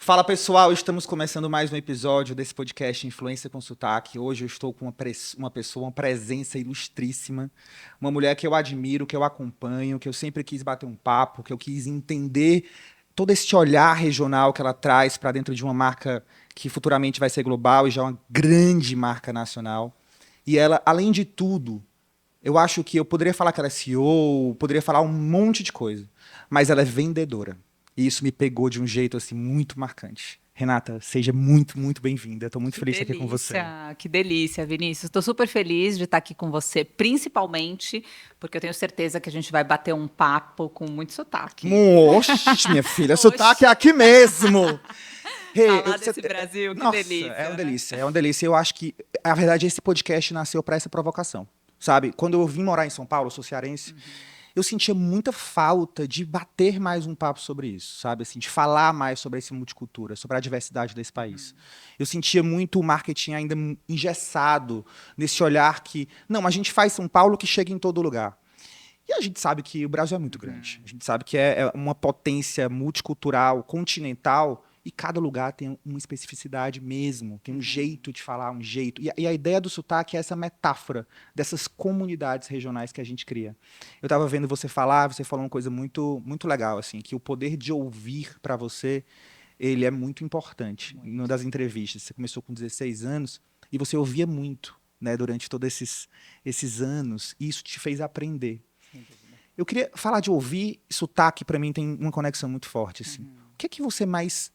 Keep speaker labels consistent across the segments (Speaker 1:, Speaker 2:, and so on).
Speaker 1: Fala pessoal, estamos começando mais um episódio desse podcast Influência com Sotaque. Hoje eu estou com uma pessoa, uma presença ilustríssima, uma mulher que eu admiro, que eu acompanho, que eu sempre quis bater um papo, que eu quis entender todo esse olhar regional que ela traz para dentro de uma marca que futuramente vai ser global e já é uma grande marca nacional. E ela, além de tudo, eu acho que eu poderia falar que ela é CEO, poderia falar um monte de coisa, mas ela é vendedora. E isso me pegou de um jeito assim muito marcante. Renata, seja muito, muito bem-vinda. Estou muito feliz de estar aqui com você.
Speaker 2: Que delícia, Vinícius. Estou super feliz de estar aqui com você, principalmente porque eu tenho certeza que a gente vai bater um papo com muito sotaque.
Speaker 1: Oxe, minha filha, sotaque é aqui mesmo.
Speaker 2: Falar desse Brasil, que
Speaker 1: Nossa,
Speaker 2: delícia.
Speaker 1: é uma delícia, é uma delícia. Eu acho que, na verdade, esse podcast nasceu para essa provocação, sabe? Quando eu vim morar em São Paulo, eu sou cearense, eu sentia muita falta de bater mais um papo sobre isso, sabe? Assim, de falar mais sobre essa multicultura, sobre a diversidade desse país. Eu sentia muito o marketing ainda engessado nesse olhar que, não, a gente faz São Paulo que chega em todo lugar. E a gente sabe que o Brasil é muito grande. A gente sabe que é uma potência multicultural, continental, e cada lugar tem uma especificidade mesmo, tem um jeito de falar, um jeito. E a ideia do sotaque é essa metáfora dessas comunidades regionais que a gente cria. Eu estava vendo você falar, você falou uma coisa muito, muito legal, assim, que o poder de ouvir para você, ele é muito importante. Em uma das entrevistas, você começou com 16 anos e você ouvia muito, né, durante todos esses anos, e isso te fez aprender. Eu queria falar de ouvir, sotaque para mim tem uma conexão muito forte, assim. O que é que você mais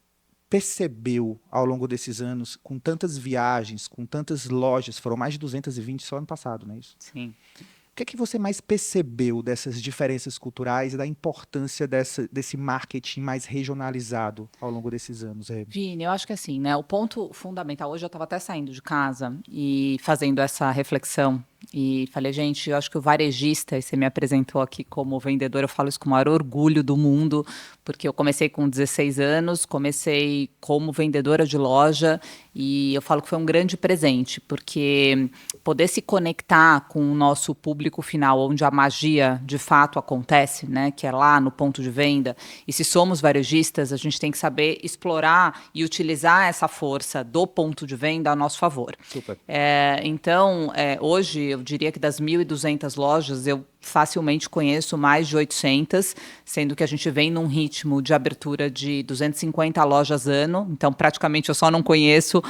Speaker 1: percebeu ao longo desses anos, com tantas viagens, com tantas lojas, foram mais de 220 só ano passado, não é isso?
Speaker 2: Sim.
Speaker 1: O que é que você mais percebeu dessas diferenças culturais e da importância desse marketing mais regionalizado ao longo desses anos, Hebe?
Speaker 2: Vini, eu acho que assim, né? O ponto fundamental, hoje eu estava até saindo de casa e fazendo essa reflexão. E falei, gente, eu acho que o varejista, e você me apresentou aqui como vendedor, eu falo isso com o maior orgulho do mundo, porque eu comecei com 16 anos, comecei como vendedora de loja, e eu falo que foi um grande presente, porque poder se conectar com o nosso público final, onde a magia de fato acontece, né, que é lá no ponto de venda, e se somos varejistas, a gente tem que saber explorar e utilizar essa força do ponto de venda a nosso favor.
Speaker 1: Super.
Speaker 2: Então, hoje, eu diria que das 1.200 lojas, eu facilmente conheço mais de 800, sendo que a gente vem num ritmo de abertura de 250 lojas ano, então praticamente eu só não conheço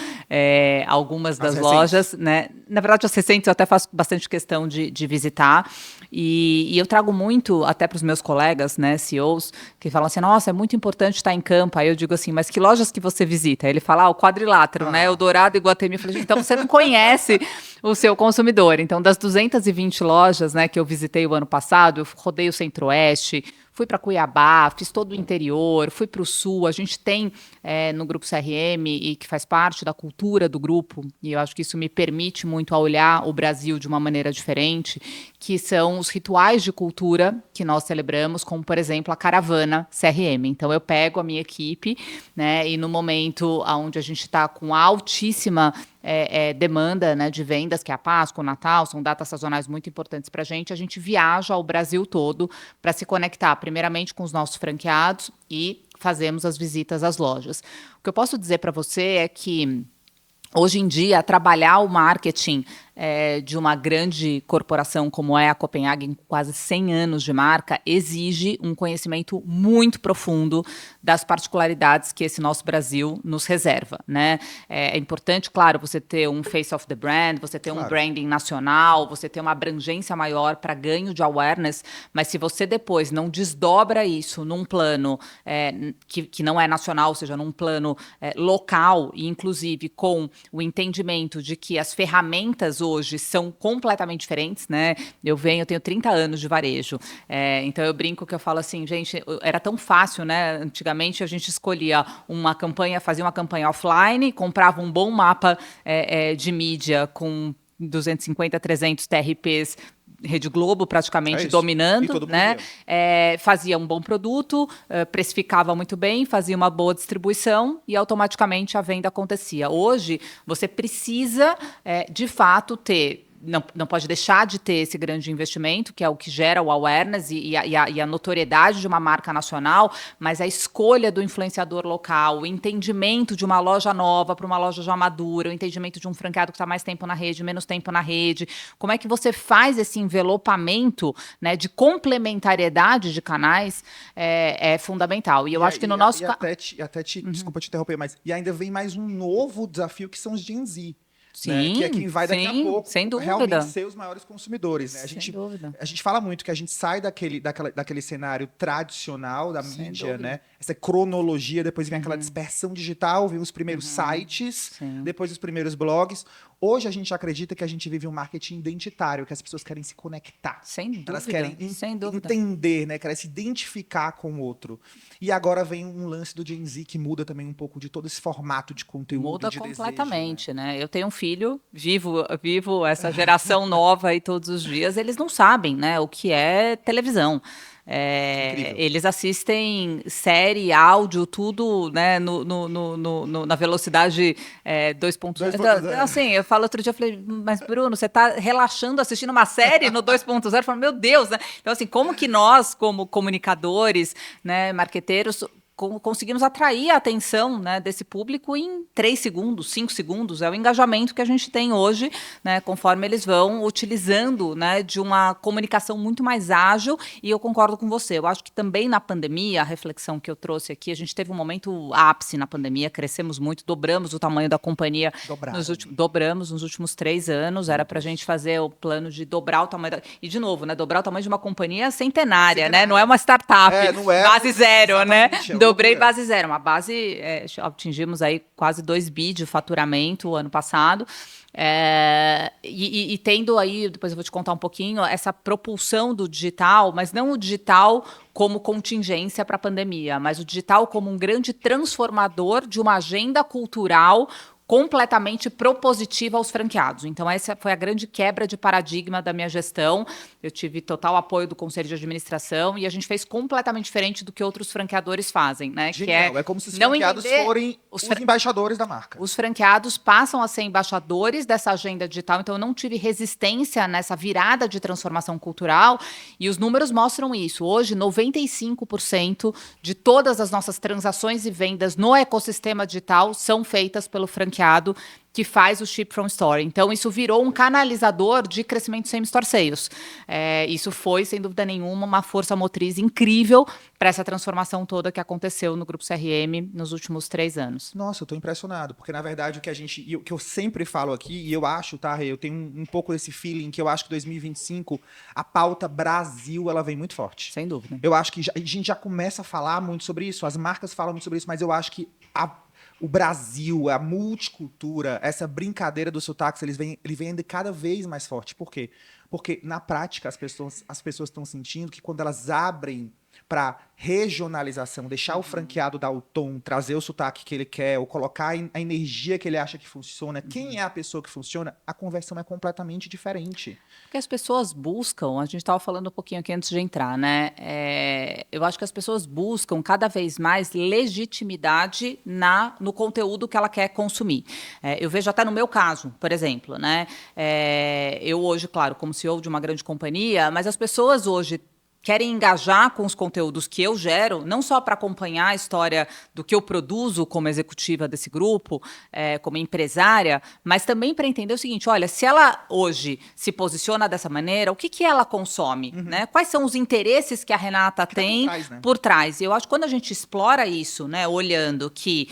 Speaker 2: algumas das lojas, né? Na verdade, as recentes eu até faço bastante questão de visitar, e eu trago muito até para os meus colegas, né, CEOs, que falam assim, nossa, é muito importante estar em campo. Aí eu digo assim, mas que lojas que você visita? Aí ele fala, o Quadrilátero, né, o Dourado e Iguatemi. Eu falei, então você não conhece o seu consumidor. Então, das 220 lojas, né, que eu visitei o ano passado, eu rodei o Centro-Oeste, fui para Cuiabá, fiz todo o interior, fui para o Sul. A gente tem no Grupo CRM, e que faz parte da cultura do grupo, e eu acho que isso me permite muito a olhar o Brasil de uma maneira diferente, que são os rituais de cultura que nós celebramos, como, por exemplo, a caravana CRM. Então, eu pego a minha equipe, né, e no momento onde a gente está com altíssima demanda, né, de vendas, que é a Páscoa, o Natal, são datas sazonais muito importantes para a gente viaja ao Brasil todo para se conectar, primeiramente com os nossos franqueados, e fazemos as visitas às lojas. O que eu posso dizer para você é que, hoje em dia, trabalhar o marketing de uma grande corporação como é a Copenhagen, com quase 100 anos de marca, exige um conhecimento muito profundo das particularidades que esse nosso Brasil nos reserva, né? É importante, claro, você ter um face of the brand, você ter um branding nacional, você ter uma abrangência maior para ganho de awareness, mas se você depois não desdobra isso num plano que não é nacional, ou seja, num plano local, e inclusive com o entendimento de que as ferramentas hoje são completamente diferentes, né? Eu tenho 30 anos de varejo, então eu brinco que eu falo assim, gente, era tão fácil, né? Antigamente a gente escolhia uma campanha, fazia uma campanha offline, comprava um bom mapa de mídia com 250, 300 TRPs, Rede Globo praticamente dominando, né? Fazia um bom produto, precificava muito bem, fazia uma boa distribuição e automaticamente a venda acontecia. Hoje, você precisa, de fato, ter não pode deixar de ter esse grande investimento, que é o que gera o awareness e a notoriedade de uma marca nacional, mas a escolha do influenciador local, o entendimento de uma loja nova para uma loja já madura, o entendimento de um franqueado que está mais tempo na rede, menos tempo na rede, como é que você faz esse envelopamento, né, de complementariedade de canais é fundamental. E eu acho que no nosso caso...
Speaker 1: Desculpa te interromper, mas ainda vem mais um novo desafio, que são os Gen Z.
Speaker 2: Sim,
Speaker 1: né? Que é quem vai daqui a pouco
Speaker 2: sem dúvida.
Speaker 1: realmente ser os maiores consumidores. Né?
Speaker 2: Sem dúvida.
Speaker 1: A gente fala muito que a gente sai daquele cenário tradicional da mídia, né? Essa cronologia, depois vem aquela dispersão digital, vem os primeiros sites, depois os primeiros blogs. Hoje a gente acredita que a gente vive um marketing identitário, que as pessoas querem se conectar.
Speaker 2: Sem dúvida.
Speaker 1: Elas querem entender, né? Querem se identificar com o outro. E agora vem um lance do Gen Z que muda também um pouco de todo esse formato de conteúdo.
Speaker 2: Muda
Speaker 1: de
Speaker 2: completamente,
Speaker 1: desejo,
Speaker 2: né? Eu tenho um filho, vivo essa geração nova aí todos os dias, eles não sabem, né, o que é televisão. Eles assistem série, áudio, tudo, né, na velocidade 2.0. Então, assim, eu falo outro dia, eu falei, mas Bruno, você está relaxando assistindo uma série no 2.0? Eu falo, meu Deus, né? Então, assim, como que nós, como comunicadores, né, marqueteiros, conseguimos atrair a atenção, né, desse público em 3 segundos, 5 segundos. É o engajamento que a gente tem hoje, né, conforme eles vão utilizando, né, de uma comunicação muito mais ágil. E eu concordo com você. Eu acho que também na pandemia, a reflexão que eu trouxe aqui, a gente teve um momento ápice na pandemia, crescemos muito, dobramos o tamanho da companhia. Dobramos nos últimos 3 anos. Era para a gente fazer o plano de dobrar o tamanho e, de novo, né, dobrar o tamanho de uma companhia centenária. Né? Não é uma startup, base zero, né? Dobrei base zero, uma base, atingimos aí quase 2 bi de faturamento o ano passado, e tendo aí, depois eu vou te contar um pouquinho, essa propulsão do digital, mas não o digital como contingência para a pandemia, mas o digital como um grande transformador de uma agenda cultural completamente propositiva aos franqueados. Então, essa foi a grande quebra de paradigma da minha gestão. Eu tive total apoio do Conselho de Administração e a gente fez completamente diferente do que outros franqueadores fazem, né?
Speaker 1: Genial. É como se os franqueados forem os embaixadores da marca.
Speaker 2: Os franqueados passam a ser embaixadores dessa agenda digital, então eu não tive resistência nessa virada de transformação cultural e os números mostram isso. Hoje, 95% de todas as nossas transações e vendas no ecossistema digital são feitas pelo franqueado que faz o Ship from Store. Então, isso virou um canalizador de crescimento same-store sales. Isso foi, sem dúvida nenhuma, uma força motriz incrível para essa transformação toda que aconteceu no Grupo CRM nos últimos 3 anos.
Speaker 1: Nossa, eu estou impressionado, porque, na verdade, o que eu sempre falo aqui, e eu acho, tá, eu tenho um pouco desse feeling que eu acho que 2025, a pauta Brasil, ela vem muito forte.
Speaker 2: Sem dúvida.
Speaker 1: Eu acho que a gente já começa a falar muito sobre isso, as marcas falam muito sobre isso, mas eu acho que o Brasil, a multicultura, essa brincadeira do sotaque, ele vem ainda cada vez mais forte. Por quê? Porque, na prática, as pessoas estão sentindo que quando elas abrem para regionalização, deixar o franqueado dar o tom, trazer o sotaque que ele quer, ou colocar a energia que ele acha que funciona, quem é a pessoa que funciona, a conversão é completamente diferente.
Speaker 2: Porque as pessoas buscam, a gente estava falando um pouquinho aqui antes de entrar, né? Eu acho que as pessoas buscam cada vez mais legitimidade no conteúdo que ela quer consumir. Eu vejo até no meu caso, por exemplo, né? Eu hoje, claro, como CEO de uma grande companhia, mas as pessoas hoje querem engajar com os conteúdos que eu gero, não só para acompanhar a história do que eu produzo como executiva desse grupo, como empresária, mas também para entender o seguinte, olha, se ela hoje se posiciona dessa maneira, o que ela consome? Né? Quais são os interesses que a Renata tem por trás? E eu acho que quando a gente explora isso, né, olhando que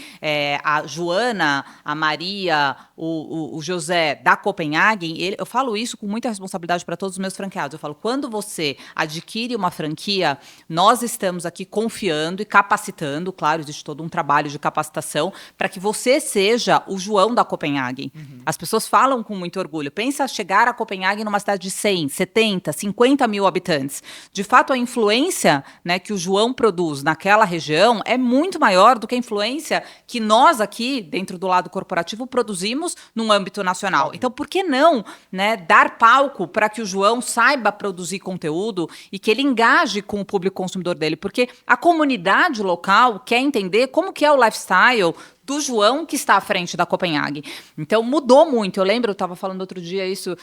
Speaker 2: a Joana, a Maria, o José da Copenhagen, eu falo isso com muita responsabilidade para todos os meus franqueados. Eu falo, quando você adquire uma franquia, nós estamos aqui confiando e capacitando, claro, existe todo um trabalho de capacitação para que você seja o João da Copenhagen. As pessoas falam com muito orgulho. Pensa chegar a Copenhagen numa cidade de 100, 70, 50 mil habitantes. De fato, a influência, né, que o João produz naquela região é muito maior do que a influência que nós aqui, dentro do lado corporativo, produzimos num âmbito nacional. Então, por que não, né, dar palco para que o João saiba produzir conteúdo e que ele engaje com o público consumidor dele? Porque a comunidade local quer entender como que é o lifestyle do João que está à frente da Copenhague. Então, mudou muito. Eu lembro, eu estava falando outro dia isso,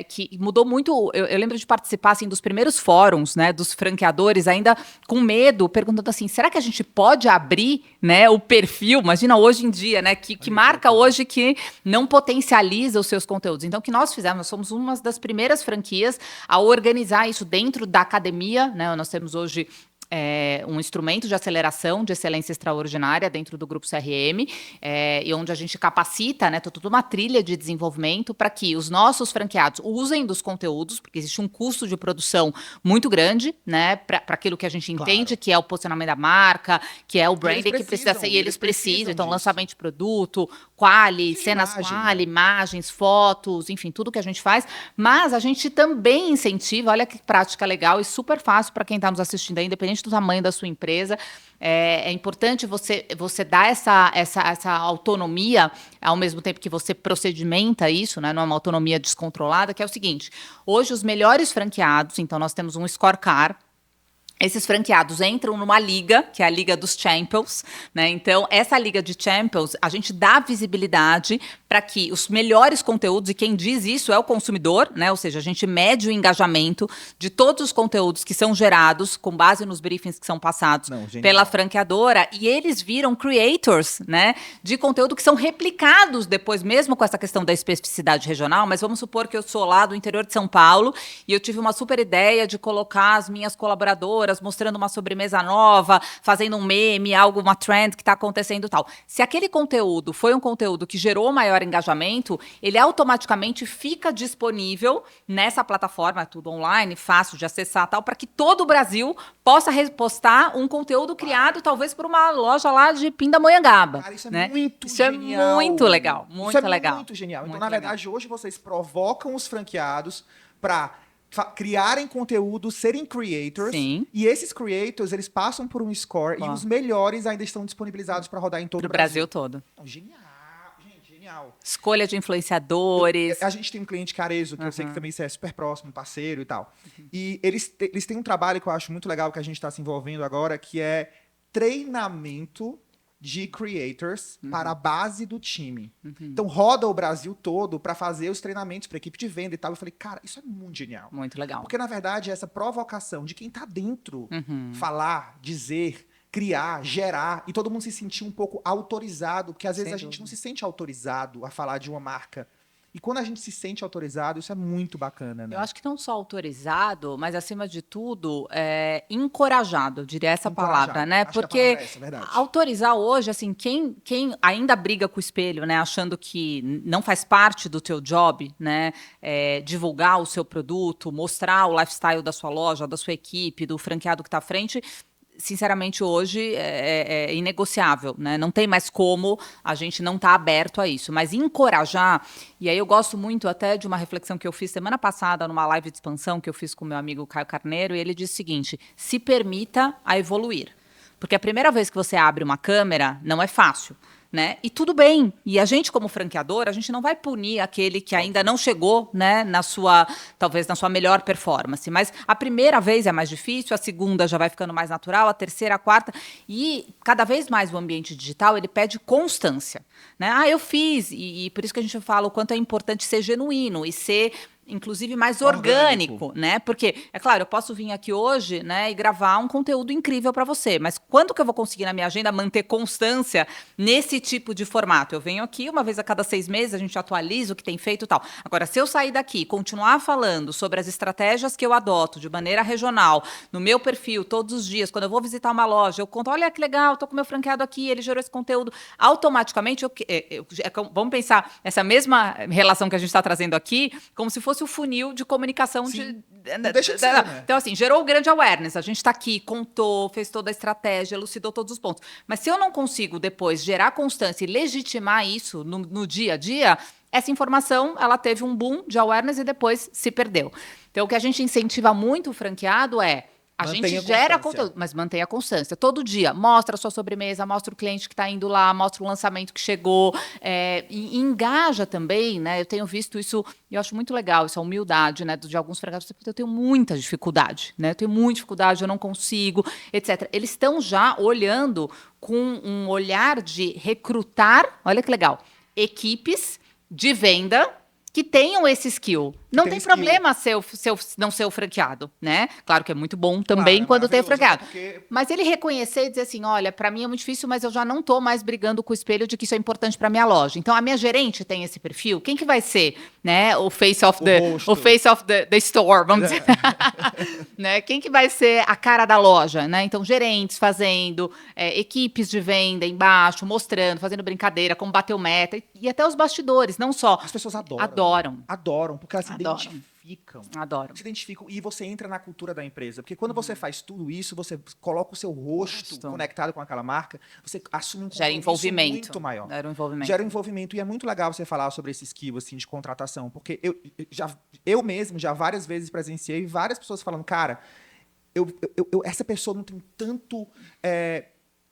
Speaker 2: que mudou muito. Eu lembro de participar assim, dos primeiros fóruns, né, dos franqueadores, ainda com medo, perguntando assim, será que a gente pode abrir, né, o perfil? Imagina hoje em dia, né, que marca hoje que não potencializa os seus conteúdos. Então, o que nós fizemos, nós somos uma das primeiras franquias a organizar isso dentro da academia, né, nós temos hoje um instrumento de aceleração de excelência extraordinária dentro do Grupo CRM, e onde a gente capacita, né, toda uma trilha de desenvolvimento para que os nossos franqueados usem dos conteúdos, porque existe um custo de produção muito grande, né, para aquilo que a gente entende que é o posicionamento da marca, que é o branding que precisa ser, e eles precisam. Então, lançamento de produto, quali, cenas quali, imagens, fotos, enfim, tudo que a gente faz, mas a gente também incentiva, olha que prática legal e super fácil para quem está nos assistindo aí, independente do tamanho da sua empresa, é importante você dar essa autonomia, ao mesmo tempo que você procedimenta isso, né, não é uma autonomia descontrolada, que é o seguinte, hoje os melhores franqueados, então nós temos um scorecard, esses franqueados entram numa liga, que é a Liga dos Champions, né? Então, essa Liga de Champions, a gente dá visibilidade para que os melhores conteúdos, e quem diz isso é o consumidor, né? Ou seja, a gente mede o engajamento de todos os conteúdos que são gerados com base nos briefings que são passados pela franqueadora, e eles viram creators, né, de conteúdo que são replicados depois, mesmo com essa questão da especificidade regional, mas vamos supor que eu sou lá do interior de São Paulo e eu tive uma super ideia de colocar as minhas colaboradoras mostrando uma sobremesa nova, fazendo um meme, uma trend que está acontecendo e tal. Se aquele conteúdo foi um conteúdo que gerou maior engajamento, ele automaticamente fica disponível nessa plataforma, é tudo online, fácil de acessar tal, para que todo o Brasil possa repostar um conteúdo criado talvez por uma loja lá de Pindamonhangaba.
Speaker 1: Cara, isso é
Speaker 2: né?
Speaker 1: muito
Speaker 2: isso
Speaker 1: genial.
Speaker 2: É muito legal, muito
Speaker 1: isso é
Speaker 2: legal.
Speaker 1: Muito genial. Então,
Speaker 2: muito
Speaker 1: na verdade, hoje vocês provocam os franqueados para criarem conteúdo, serem creators.
Speaker 2: Sim.
Speaker 1: E esses creators, eles passam por um score e os melhores ainda estão disponibilizados para rodar em todo o
Speaker 2: Brasil todo.
Speaker 1: Então, genial, gente, genial.
Speaker 2: Escolha de influenciadores.
Speaker 1: A gente tem um cliente Carezo, que eu sei que também você é super próximo, parceiro e tal. E eles têm um trabalho que eu acho muito legal que a gente está se envolvendo agora, que é treinamento de creators para a base do time. Então, roda o Brasil todo para fazer os treinamentos para a equipe de venda e tal. Eu falei, cara, isso é muito genial.
Speaker 2: Muito legal.
Speaker 1: Porque, na verdade, essa provocação de quem está dentro, falar, dizer, criar, gerar, e todo mundo se sentir um pouco autorizado, porque às vezes a gente não se sente autorizado a falar de uma marca. E quando a gente se sente autorizado, isso é muito bacana, né?
Speaker 2: Eu acho que não só autorizado, mas, acima de tudo, encorajado, eu diria essa palavra, né?
Speaker 1: Acho
Speaker 2: Porque
Speaker 1: que a palavra é essa, verdade.
Speaker 2: autorizar hoje, assim, quem ainda briga com o espelho, né? Achando que não faz parte do teu job, né? Divulgar o seu produto, mostrar o lifestyle da sua loja, da sua equipe, do franqueado que está à frente, sinceramente, hoje é inegociável, né? Não tem mais como a gente não estar aberto a isso. Mas encorajar, e aí eu gosto muito até de uma reflexão que eu fiz semana passada numa live de expansão que eu fiz com o meu amigo Caio Carneiro, e ele disse o seguinte, se permita a evoluir. Porque a primeira vez que você abre uma câmera não é fácil. Né? E tudo bem. E a gente, como franqueador, a gente não vai punir aquele que ainda não chegou, né, talvez na sua melhor performance. Mas a primeira vez é mais difícil, a segunda já vai ficando mais natural, a terceira, a quarta. E cada vez mais o ambiente digital, ele pede constância. Né? Eu fiz. E por isso que a gente fala o quanto é importante ser genuíno e ser, inclusive, mais orgânico, né? Porque, é claro, eu posso vir aqui hoje, né, e gravar um conteúdo incrível para você, mas quando que eu vou conseguir na minha agenda manter constância nesse tipo de formato? Eu venho aqui uma vez a cada 6 meses, a gente atualiza o que tem feito e tal. Agora, se eu sair daqui e continuar falando sobre as estratégias que eu adoto de maneira regional, no meu perfil, todos os dias, quando eu vou visitar uma loja, eu conto, olha que legal, tô com meu franqueado aqui, ele gerou esse conteúdo, automaticamente, vamos pensar essa mesma relação que a gente está trazendo aqui, como se fosse o funil de comunicação.
Speaker 1: Sim. Não deixa de ser, né?
Speaker 2: Então, assim, gerou o grande awareness. A gente está aqui, contou, fez toda a estratégia, elucidou todos os pontos. Mas se eu não consigo depois gerar constância e legitimar isso no dia a dia, essa informação, ela teve um boom de awareness e depois se perdeu. Então, o que a gente incentiva muito o franqueado é A
Speaker 1: Mantenha
Speaker 2: gente
Speaker 1: a
Speaker 2: gera
Speaker 1: constância.
Speaker 2: conteúdo, mas mantém a constância. Todo dia, mostra a sua sobremesa, mostra o cliente que está indo lá, mostra o lançamento que chegou, e engaja também, né? Eu tenho visto isso, e eu acho muito legal, essa humildade, né, de alguns franqueados. Eu tenho muita dificuldade, né? Eu tenho muita dificuldade, eu não consigo, etc. Eles estão já olhando com um olhar de recrutar, olha que legal, equipes de venda que tenham esse skill. Não
Speaker 1: tem
Speaker 2: tem
Speaker 1: skill.
Speaker 2: problema não ser o franqueado, né? Claro que é muito bom também
Speaker 1: Claro, é
Speaker 2: quando tem o
Speaker 1: maravilhoso,
Speaker 2: franqueado.
Speaker 1: até porque-
Speaker 2: Mas ele reconhecer e dizer assim, olha, para mim é muito difícil, mas eu já não estou mais brigando com o espelho de que isso é importante para minha loja. Então a minha gerente tem esse perfil. Quem que vai ser, né? O face of
Speaker 1: rosto.
Speaker 2: o face of the store, vamos dizer. Né? Quem que vai ser a cara da loja, né? Então gerentes fazendo, equipes de venda embaixo, mostrando, fazendo brincadeira, como bater o meta e até os bastidores, não só.
Speaker 1: As pessoas adoram.
Speaker 2: Adoram.
Speaker 1: Adoram, porque elas se
Speaker 2: Adoram.
Speaker 1: identificam.
Speaker 2: Adoram.
Speaker 1: Se identificam e você entra na cultura da empresa. Porque quando você faz tudo isso, você coloca o seu rosto conectado com aquela marca, você assume um
Speaker 2: Gera
Speaker 1: compromisso
Speaker 2: envolvimento.
Speaker 1: muito maior.
Speaker 2: Gera um envolvimento.
Speaker 1: Gera um envolvimento. E é muito legal você falar sobre esse skill assim, de contratação. Porque eu mesmo já várias vezes presenciei várias pessoas falando, cara, essa pessoa não tem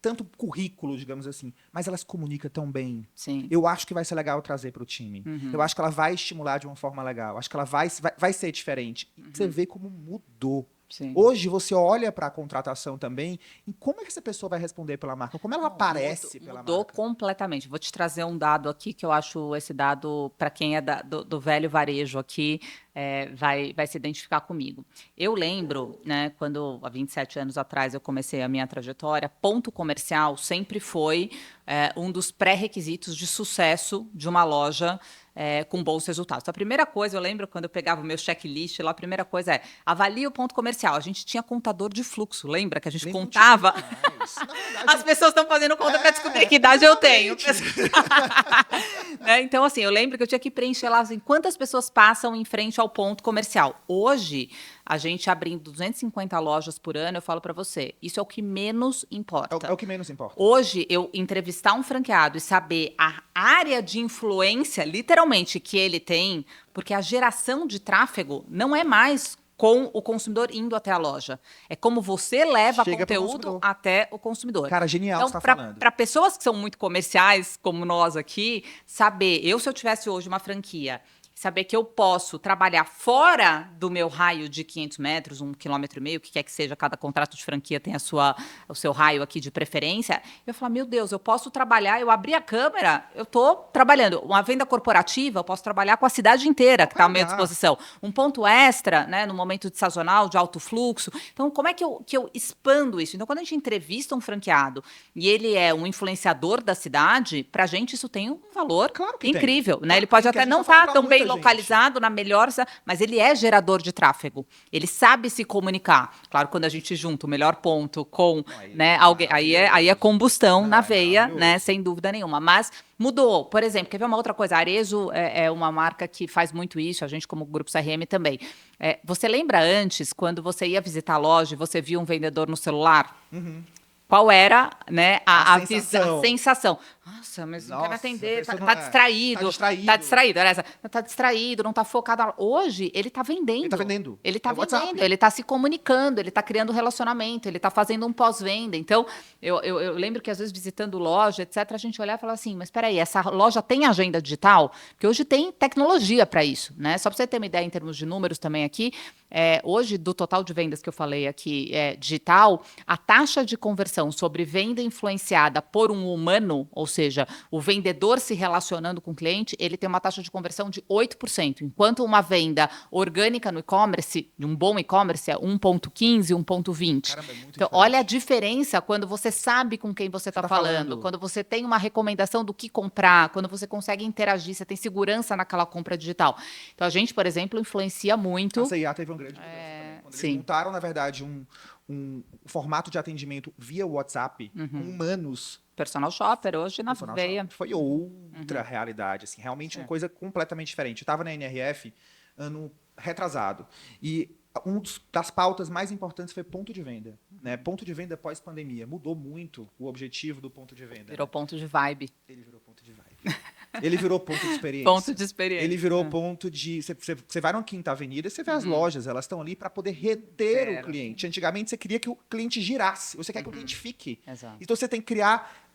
Speaker 1: tanto currículo, digamos assim, mas ela se comunica tão bem.
Speaker 2: Sim.
Speaker 1: Eu acho que vai ser legal trazer para o time. Eu acho que ela vai estimular de uma forma legal. Acho que ela vai ser diferente. E você vê como mudou.
Speaker 2: Sim.
Speaker 1: Hoje você olha para a contratação também e como é que essa pessoa vai responder pela marca? Como ela aparece pela
Speaker 2: Mudou
Speaker 1: marca?
Speaker 2: completamente. Vou te trazer um dado aqui que eu acho esse dado, para quem é do velho varejo aqui, vai se identificar comigo. Eu lembro, né, quando há 27 anos atrás eu comecei a minha trajetória, ponto comercial sempre foi um dos pré-requisitos de sucesso de uma loja com bons resultados. Então, a primeira coisa, eu lembro quando eu pegava o meu checklist lá, a primeira coisa avalie o ponto comercial. A gente tinha contador de fluxo, lembra que a gente contava? As pessoas estão fazendo conta para descobrir que idade eu tenho. Né? Então, assim, eu lembro que eu tinha que preencher lá assim, quantas pessoas passam em frente ao ponto comercial. Hoje, a gente abrindo 250 lojas por ano, eu falo para você, isso é o que menos importa.
Speaker 1: É o que menos importa.
Speaker 2: Hoje, eu entrevistar um franqueado e saber a área de influência, literalmente, que ele tem, porque a geração de tráfego não é mais com o consumidor indo até a loja. É como você leva
Speaker 1: Chega pro
Speaker 2: conteúdo
Speaker 1: consumidor.
Speaker 2: até o consumidor.
Speaker 1: Cara, genial
Speaker 2: Então,
Speaker 1: você tá falando.
Speaker 2: para pessoas que são muito comerciais, como nós aqui, saber, se eu tivesse hoje uma franquia, saber que eu posso trabalhar fora do meu raio de 500 metros, 1,5 km, o que quer que seja, cada contrato de franquia tem o seu raio aqui de preferência, eu falo, meu Deus, eu posso trabalhar, eu abri a câmera, eu estou trabalhando. Uma venda corporativa, eu posso trabalhar com a cidade inteira, que está à minha disposição. Um ponto extra, né, no momento de sazonal, de alto fluxo. Então, como é que eu expando isso? Então, quando a gente entrevista um franqueado e ele é um influenciador da cidade, para a gente isso tem um valor incrível. Né? Ele pode até não estar tão bem localizado na melhor, mas ele é gerador de tráfego. Ele sabe se comunicar. Claro, quando a gente junta o melhor ponto com alguém, aí é combustão na veia, né? Sem dúvida nenhuma. Mas mudou. Por exemplo, quer ver uma outra coisa? A Arezzo é uma marca que faz muito isso, a gente como Grupo CRM também. Você lembra antes, quando você ia visitar a loja e você via um vendedor no celular?
Speaker 1: Uhum.
Speaker 2: Qual era, né, a
Speaker 1: sensação.
Speaker 2: Nossa, mas não quer atender, tá distraído. Tá distraído, não tá focado. Hoje, ele tá vendendo. Ele tá vendendo, ele tá se comunicando, ele tá criando relacionamento, ele tá fazendo um pós-venda. Então, eu lembro que às vezes visitando loja, etc., a gente olhava e falava assim, mas espera aí, essa loja tem agenda digital? Porque hoje tem tecnologia para isso, né? Só para você ter uma ideia em termos de números também aqui, hoje, do total de vendas que eu falei aqui digital, a taxa de conversão sobre venda influenciada por um humano, ou seja, o vendedor se relacionando com o cliente, ele tem uma taxa de conversão de 8%, enquanto uma venda orgânica no e-commerce, de um bom e-commerce, é 1,15%, 1,20%. Então, diferente. Olha a diferença quando você sabe com quem você está falando, quando você tem uma recomendação do que comprar, quando você consegue interagir, você tem segurança naquela compra digital. Então, a gente, por exemplo, influencia muito.
Speaker 1: A CIA teve um grande mudança também. Quando eles montaram, na verdade, um formato de atendimento via WhatsApp com humanos.
Speaker 2: Personal shopper hoje na veia.
Speaker 1: Foi outra realidade, assim, realmente uma coisa completamente diferente. Eu estava na NRF ano retrasado e das pautas mais importantes foi ponto de venda. Né? Ponto de venda pós-pandemia. Mudou muito o objetivo do ponto de venda.
Speaker 2: Virou ponto de vibe.
Speaker 1: Ele virou ponto de vibe. Ele virou ponto de experiência.
Speaker 2: Ponto de experiência.
Speaker 1: Ele virou ponto de... Você vai na Quinta Avenida e você vê as lojas, elas estão ali para poder reter o cliente. Antigamente, você queria que o cliente girasse. Você quer que o cliente fique.
Speaker 2: Exato.
Speaker 1: Então, você tem que criar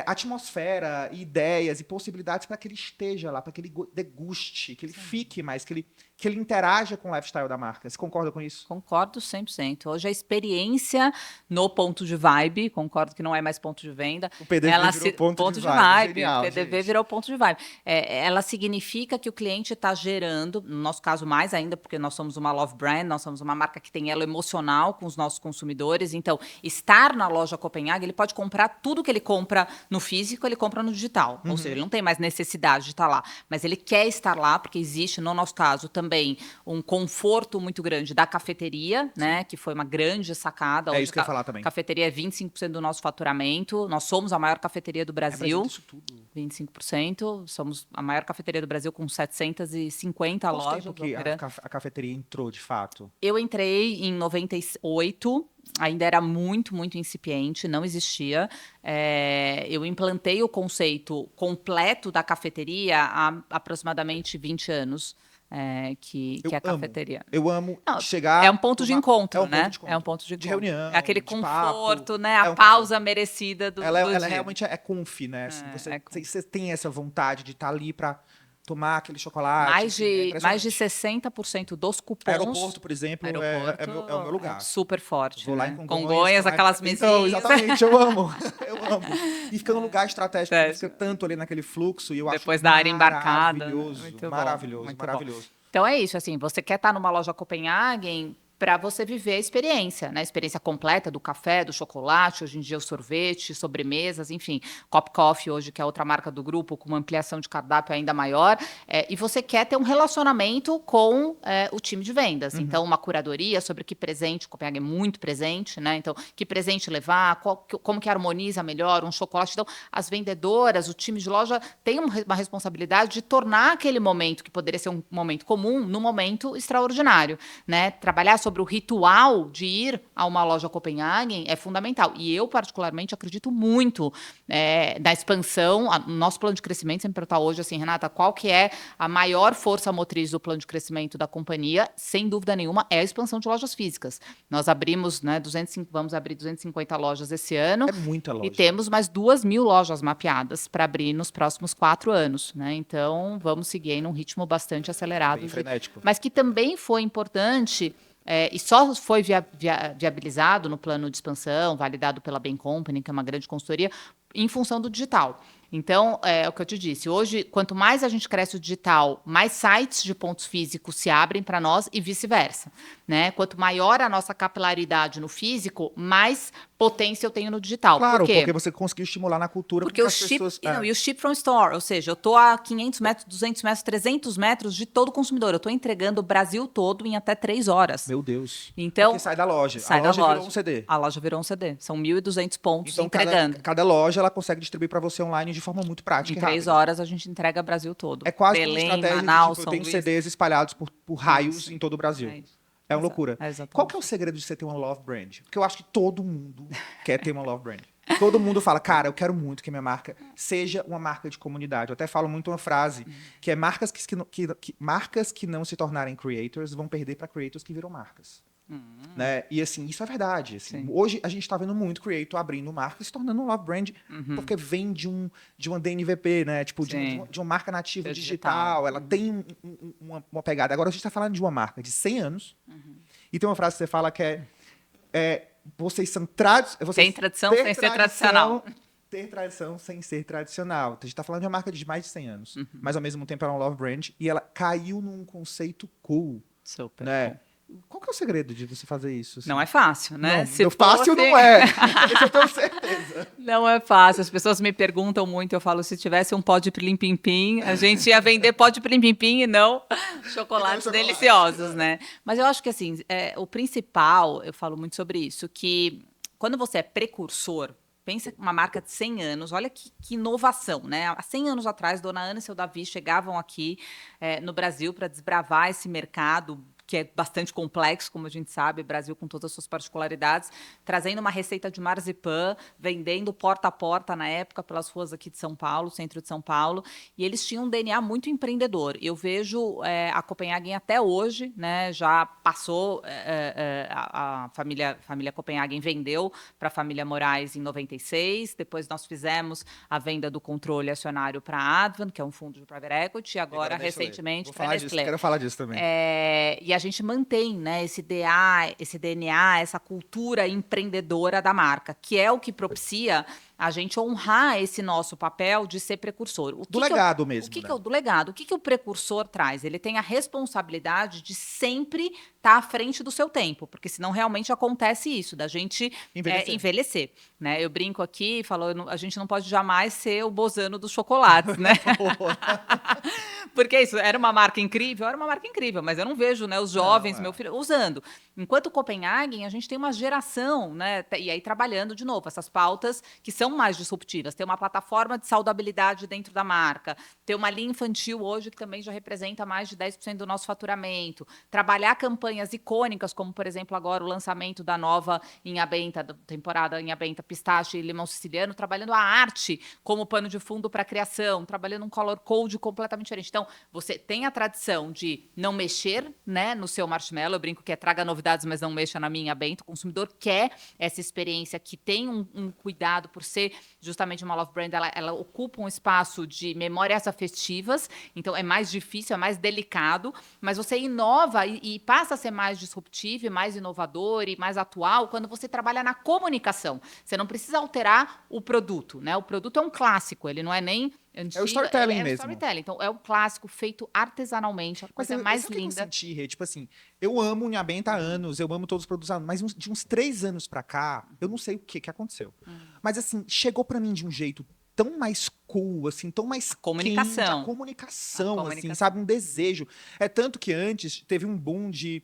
Speaker 1: atmosfera, ideias e possibilidades para que ele esteja lá, para que ele deguste, que ele fique mais, que ele interaja com o lifestyle da marca. Você concorda com isso?
Speaker 2: Concordo 100%. Hoje a experiência no ponto de vibe, concordo que não é mais ponto de venda.
Speaker 1: O PDV virou ponto de vibe. Genial,
Speaker 2: o PDV virou ponto de vibe. Ela significa que o cliente está gerando, no nosso caso mais ainda, porque nós somos uma love brand, nós somos uma marca que tem elo emocional com os nossos consumidores. Então, estar na loja Copenhague, ele pode comprar tudo que ele compra no físico, ele compra no digital. Ou seja, ele não tem mais necessidade de estar lá. Mas ele quer estar lá, porque existe, no nosso caso, também um conforto muito grande da cafeteria, né? Que foi uma grande sacada.
Speaker 1: É isso que eu ia falar também.
Speaker 2: Cafeteria é 25% do nosso faturamento. Nós somos a maior cafeteria do Brasil.
Speaker 1: Isso tudo.
Speaker 2: 25%. Somos a maior cafeteria do Brasil com 750
Speaker 1: Quanto
Speaker 2: lojas.
Speaker 1: tempo que a cafeteria entrou, de fato?
Speaker 2: Eu entrei em 98, ainda era muito, muito incipiente, não existia. Eu implantei o conceito completo da cafeteria há aproximadamente 20 anos. Que é a cafeteria.
Speaker 1: Eu amo chegar...
Speaker 2: É um ponto de encontro, né?
Speaker 1: É um ponto de
Speaker 2: reunião. É aquele conforto,
Speaker 1: papo,
Speaker 2: né? A pausa merecida do
Speaker 1: ela
Speaker 2: dia.
Speaker 1: realmente é comfy, né? Você tem essa vontade de estar ali para tomar aquele chocolate.
Speaker 2: Mais de 60% dos cupons...
Speaker 1: Aeroporto, por exemplo, é o meu lugar.
Speaker 2: Super forte.
Speaker 1: Vou lá
Speaker 2: né?
Speaker 1: em
Speaker 2: Congonhas, aquelas mesinhas.
Speaker 1: Então, exatamente, eu amo. E fica num lugar estratégico, fica tanto ali naquele fluxo. E eu
Speaker 2: Depois
Speaker 1: acho
Speaker 2: da área embarcada.
Speaker 1: Maravilhoso.
Speaker 2: Então é isso, assim, você quer estar numa loja Copenhagen para você viver a experiência, né? A experiência completa do café, do chocolate, hoje em dia o sorvete, sobremesas, enfim. Cop Coffee hoje, que é outra marca do grupo, com uma ampliação de cardápio ainda maior. E você quer ter um relacionamento com o time de vendas. Então, uma curadoria sobre que presente, o Copenhagen é muito presente, né? Então, que presente levar, como que harmoniza melhor um chocolate. Então, as vendedoras, o time de loja tem uma responsabilidade de tornar aquele momento, que poderia ser um momento comum, num momento extraordinário, né? Trabalhar sobre o ritual de ir a uma loja Copenhagen é fundamental. E eu, particularmente, acredito muito na expansão. O nosso plano de crescimento, sempre perguntar hoje, assim, Renata, qual que é a maior força motriz do plano de crescimento da companhia? Sem dúvida nenhuma, é a expansão de lojas físicas. Nós abrimos, né, vamos abrir 250 lojas esse ano.
Speaker 1: É muita loja.
Speaker 2: E temos mais 2.000 lojas mapeadas para abrir nos próximos 4 anos. Né? Então, vamos seguir aí num ritmo bastante acelerado.
Speaker 1: Bem frenético.
Speaker 2: Mas que também foi importante... e só foi viabilizado no plano de expansão, validado pela Bain Company, que é uma grande consultoria, em função do digital. Então, é o que eu te disse, hoje, quanto mais a gente cresce o digital, mais sites de pontos físicos se abrem para nós e vice-versa. Né? Quanto maior a nossa capilaridade no físico, mais potência eu tenho no digital.
Speaker 1: Claro,
Speaker 2: Por quê?
Speaker 1: porque você conseguiu estimular na cultura.
Speaker 2: Porque o chip, e o ship from store, ou seja, eu estou a 500 metros, 200 metros, 300 metros de todo consumidor. Eu estou entregando o Brasil todo em até 3 horas.
Speaker 1: Meu Deus.
Speaker 2: Então,
Speaker 1: porque sai da loja.
Speaker 2: A loja
Speaker 1: virou um CD.
Speaker 2: A loja virou um CD. São 1.200 pontos
Speaker 1: então,
Speaker 2: entregando.
Speaker 1: Cada loja ela consegue distribuir para você online de forma muito prática.
Speaker 2: Em 3 horas a gente entrega o Brasil todo.
Speaker 1: É quase
Speaker 2: Belém,
Speaker 1: uma estratégia
Speaker 2: Manaus,
Speaker 1: de
Speaker 2: São
Speaker 1: eu tenho
Speaker 2: Luís.
Speaker 1: CDs espalhados por raios em todo o Brasil. É uma loucura.
Speaker 2: Exatamente.
Speaker 1: Qual que é o segredo de você ter uma love brand? Porque eu acho que todo mundo quer ter uma love brand. Todo mundo fala, cara, eu quero muito que minha marca seja uma marca de comunidade. Eu até falo muito uma frase, que é marcas que não se tornarem creators vão perder para creators que viram marcas. Né? E assim, isso é verdade. Assim. Hoje a gente está vendo muito creator abrindo marca e se tornando um love brand, porque vem de uma DNVP, né? Tipo, de uma marca nativa digital. Ela tem uma pegada. Agora a gente está falando de uma marca de 100 anos. E tem uma frase que você fala que vocês são
Speaker 2: tem tradição sem ser tradicional.
Speaker 1: Ter tradição sem ser tradicional. A gente está falando de uma marca de mais de 100 anos. Mas ao mesmo tempo ela é um love brand e ela caiu num conceito cool.
Speaker 2: Super
Speaker 1: né?
Speaker 2: cool.
Speaker 1: Qual que é o segredo de você fazer isso? Assim?
Speaker 2: Não é fácil, né?
Speaker 1: Não, fácil não é. Isso eu tenho certeza.
Speaker 2: Não é fácil. As pessoas me perguntam muito. Eu falo, se tivesse um pó de pilim-pim-pim, a gente ia vender pó de pilim-pim-pim e não chocolates deliciosos, né? Mas eu acho que, assim, o principal, eu falo muito sobre isso, que quando você é precursor, pensa uma marca de 100 anos, olha que inovação, né? Há 100 anos atrás, Dona Ana e seu Davi chegavam aqui no Brasil para desbravar esse mercado que é bastante complexo, como a gente sabe, Brasil com todas as suas particularidades, trazendo uma receita de marzipan, vendendo porta a porta na época pelas ruas aqui de São Paulo, centro de São Paulo, e eles tinham um DNA muito empreendedor. Eu vejo a Copenhagen até hoje, né, já passou, a família Copenhagen vendeu para a família Moraes em 96, depois nós fizemos a venda do controle acionário para a Advan, que é um fundo de private equity, agora recentemente para a Nestlé.
Speaker 1: Quero falar disso também.
Speaker 2: E a gente mantém, né, esse DNA, essa cultura empreendedora da marca, que é o que propicia a gente honrar esse nosso papel de ser precursor.
Speaker 1: Do legado mesmo.
Speaker 2: Do legado. O que o precursor traz? Ele tem a responsabilidade de sempre estar à frente do seu tempo, porque senão realmente acontece isso, da gente envelhecer. Né? Eu brinco aqui, falo, a gente não pode jamais ser o Bozano dos chocolates, né? Porque isso, era uma marca incrível, mas eu não vejo, né, os jovens, meu filho, usando. Enquanto Copenhagen, a gente tem uma geração, né, e aí trabalhando de novo, essas pautas que são mais disruptivas, ter uma plataforma de saudabilidade dentro da marca, ter uma linha infantil hoje que também já representa mais de 10% do nosso faturamento, trabalhar campanhas icônicas, como, por exemplo, agora o lançamento da nova Inhabenta, da temporada Inhabenta Pistache e Limão Siciliano, trabalhando a arte como pano de fundo para a criação, trabalhando um color code completamente diferente. Então, você tem a tradição de não mexer, né, no seu marshmallow, eu brinco que traga novidades, mas não mexa na minha Bento. O consumidor quer essa experiência que tem um cuidado por ser justamente uma love brand, ela ocupa um espaço de memórias afetivas, então é mais difícil, é mais delicado, mas você inova e passa a ser mais disruptivo, mais inovador e mais atual quando você trabalha na comunicação. Você não precisa alterar o produto, né? O produto é um clássico, ele não é nem antigo,
Speaker 1: é o storytelling mesmo.
Speaker 2: É o storytelling. Então, é um clássico feito artesanalmente, a coisa mais linda.
Speaker 1: Eu senti, Rê, tipo assim, eu amo o Inhabenta há anos, eu amo todos os produtos há anos, mas de uns 3 anos pra cá, eu não sei o que aconteceu. Mas assim, chegou pra mim de um jeito tão mais cool, assim, tão mais
Speaker 2: comunicação.
Speaker 1: Quente, a comunicação, assim, sabe? Um desejo. É tanto que antes teve um boom de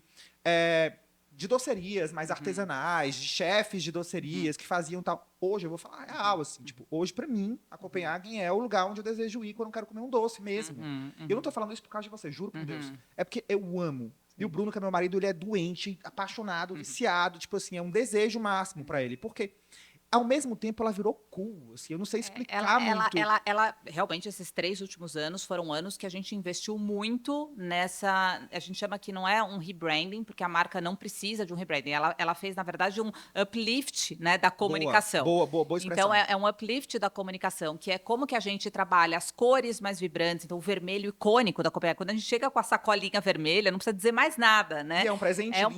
Speaker 1: docerias mais artesanais, de chefes de docerias que faziam tal. Hoje eu vou falar real, assim, tipo, hoje pra mim, a Copenhagen é o lugar onde eu desejo ir quando eu quero comer um doce mesmo. E eu não tô falando isso por causa de você, juro por Deus. É porque eu amo. E o Bruno, que é meu marido, ele é doente, apaixonado, viciado, tipo assim, é um desejo máximo pra ele. Por quê? Ao mesmo tempo, ela virou cool, assim, eu não sei explicar muito.
Speaker 2: Ela, realmente, esses 3 últimos anos foram anos que a gente investiu muito nessa, a gente chama que não é um rebranding, porque a marca não precisa de um rebranding, ela fez, na verdade, um uplift, né, da comunicação.
Speaker 1: Boa expressão.
Speaker 2: Então, é um uplift da comunicação, que é como que a gente trabalha as cores mais vibrantes, então o vermelho icônico da Copenhagen. Quando a gente chega com a sacolinha vermelha, não precisa dizer mais nada, né?
Speaker 1: E é um presente
Speaker 2: lindo. É um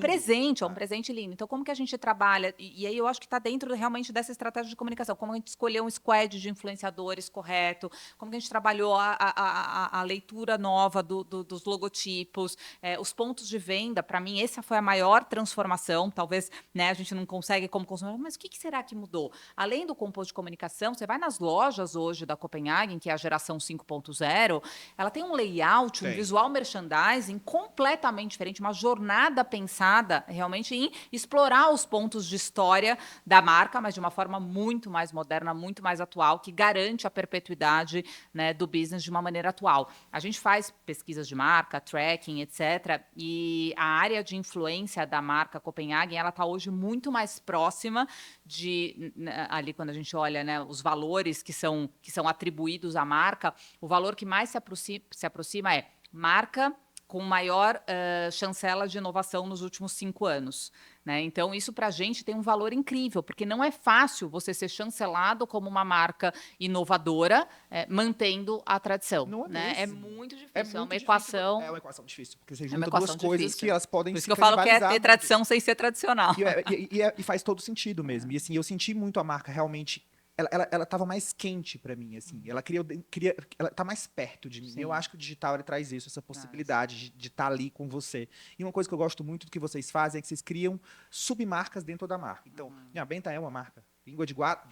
Speaker 1: Ah.
Speaker 2: presente lindo. Então, como que a gente trabalha, e aí eu acho que está dentro realmente dessa estratégia de comunicação, como a gente escolheu um squad de influenciadores correto, como que a gente trabalhou a leitura nova dos logotipos, os pontos de venda. Para mim, essa foi a maior transformação. Talvez, né, a gente não consegue como consumidor, mas o que será que mudou? Além do composto de comunicação, você vai nas lojas hoje da Copenhagen, que é a geração 5.0, ela tem um layout, um visual merchandising completamente diferente, uma jornada pensada realmente em explorar os pontos de história da marca, mas de uma forma muito mais moderna, muito mais atual, que garante a perpetuidade, né, do business de uma maneira atual. A gente faz pesquisas de marca, tracking, etc. E a área de influência da marca Copenhagen, ela está hoje muito mais próxima de, ali quando a gente olha, né, os valores que são atribuídos à marca, o valor que mais se aproxima é marca com maior chancela de inovação nos últimos 5 anos. Né? Então, isso para a gente tem um valor incrível, porque não é fácil você ser chancelado como uma marca inovadora, mantendo a tradição.
Speaker 1: Não é
Speaker 2: né?
Speaker 1: mesmo.
Speaker 2: É muito difícil, é uma equação...
Speaker 1: É uma equação difícil, porque você junta duas coisas que elas podem
Speaker 2: se
Speaker 1: se
Speaker 2: canibalizar. Por isso que eu falo que é ter tradição sem ser tradicional.
Speaker 1: E faz todo sentido mesmo. E assim, eu senti muito a marca realmente... Ela estava mais quente para mim, assim. Ela ela tá mais perto de mim.
Speaker 2: Sim.
Speaker 1: Eu acho que o digital ele traz isso, essa possibilidade de estar ali com você. E uma coisa que eu gosto muito do que vocês fazem é que vocês criam submarcas dentro da marca. Então, Minha Benta é uma marca. Língua de gato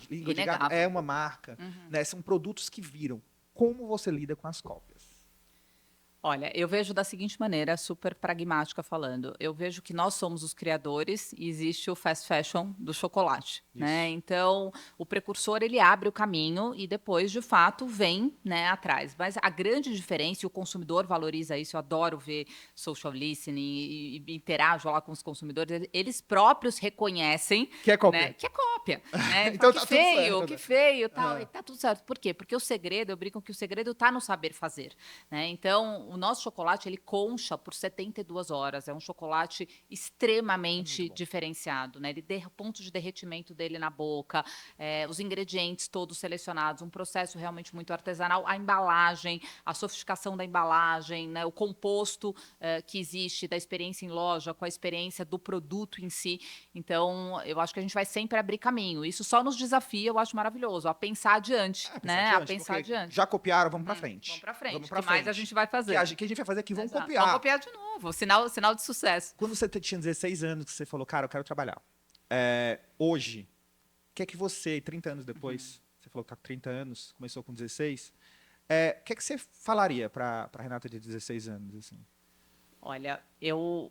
Speaker 1: é uma marca. Né? São produtos que viram. Como você lida com as cópias?
Speaker 2: Olha, eu vejo da seguinte maneira, super pragmática falando. Eu vejo que nós somos os criadores e existe o fast fashion do chocolate, né?
Speaker 1: Isso.
Speaker 2: Então, o precursor, ele abre o caminho e depois, de fato, vem, né, atrás. Mas a grande diferença, e o consumidor valoriza isso, eu adoro ver social listening e interajo lá com os consumidores, eles próprios reconhecem,
Speaker 1: Que é cópia.
Speaker 2: né, que é cópia, né?
Speaker 1: Então
Speaker 2: Que
Speaker 1: tá tudo
Speaker 2: feio,
Speaker 1: certo,
Speaker 2: que
Speaker 1: né?
Speaker 2: feio, tal, e
Speaker 1: Aham.
Speaker 2: tá tudo certo. Por quê? Porque o segredo, eu brinco que o segredo está no saber fazer, né? Então, o nosso chocolate, ele concha por 72 horas. É um chocolate
Speaker 1: É muito
Speaker 2: extremamente
Speaker 1: bom.
Speaker 2: diferenciado, né? O ponto de derretimento dele na boca, os ingredientes todos selecionados, um processo realmente muito artesanal, a embalagem, a sofisticação da embalagem, né? O composto que existe da experiência em loja com a experiência do produto em si. Então, eu acho que a gente vai sempre abrir caminho. Isso só nos desafia, eu acho maravilhoso, a pensar adiante,
Speaker 1: Pensar
Speaker 2: né? A
Speaker 1: adiante,
Speaker 2: pensar
Speaker 1: porque
Speaker 2: adiante.
Speaker 1: já copiaram, vamos pra
Speaker 2: Vamos
Speaker 1: frente.
Speaker 2: para
Speaker 1: Vamos
Speaker 2: frente. O
Speaker 1: pra
Speaker 2: que mais a
Speaker 1: frente.
Speaker 2: gente vai
Speaker 1: Que
Speaker 2: fazer?
Speaker 1: que a gente vai fazer aqui, vamos
Speaker 2: Exato. Vamos
Speaker 1: copiar.
Speaker 2: copiar de novo. Sinal de sucesso.
Speaker 1: Quando você tinha 16 anos, que você falou, cara, eu quero trabalhar. Hoje, o que é que você, 30 anos depois, você falou que tá com 30 anos, começou com 16, o que é que você falaria pra Renata de 16 anos, assim?
Speaker 2: Olha, eu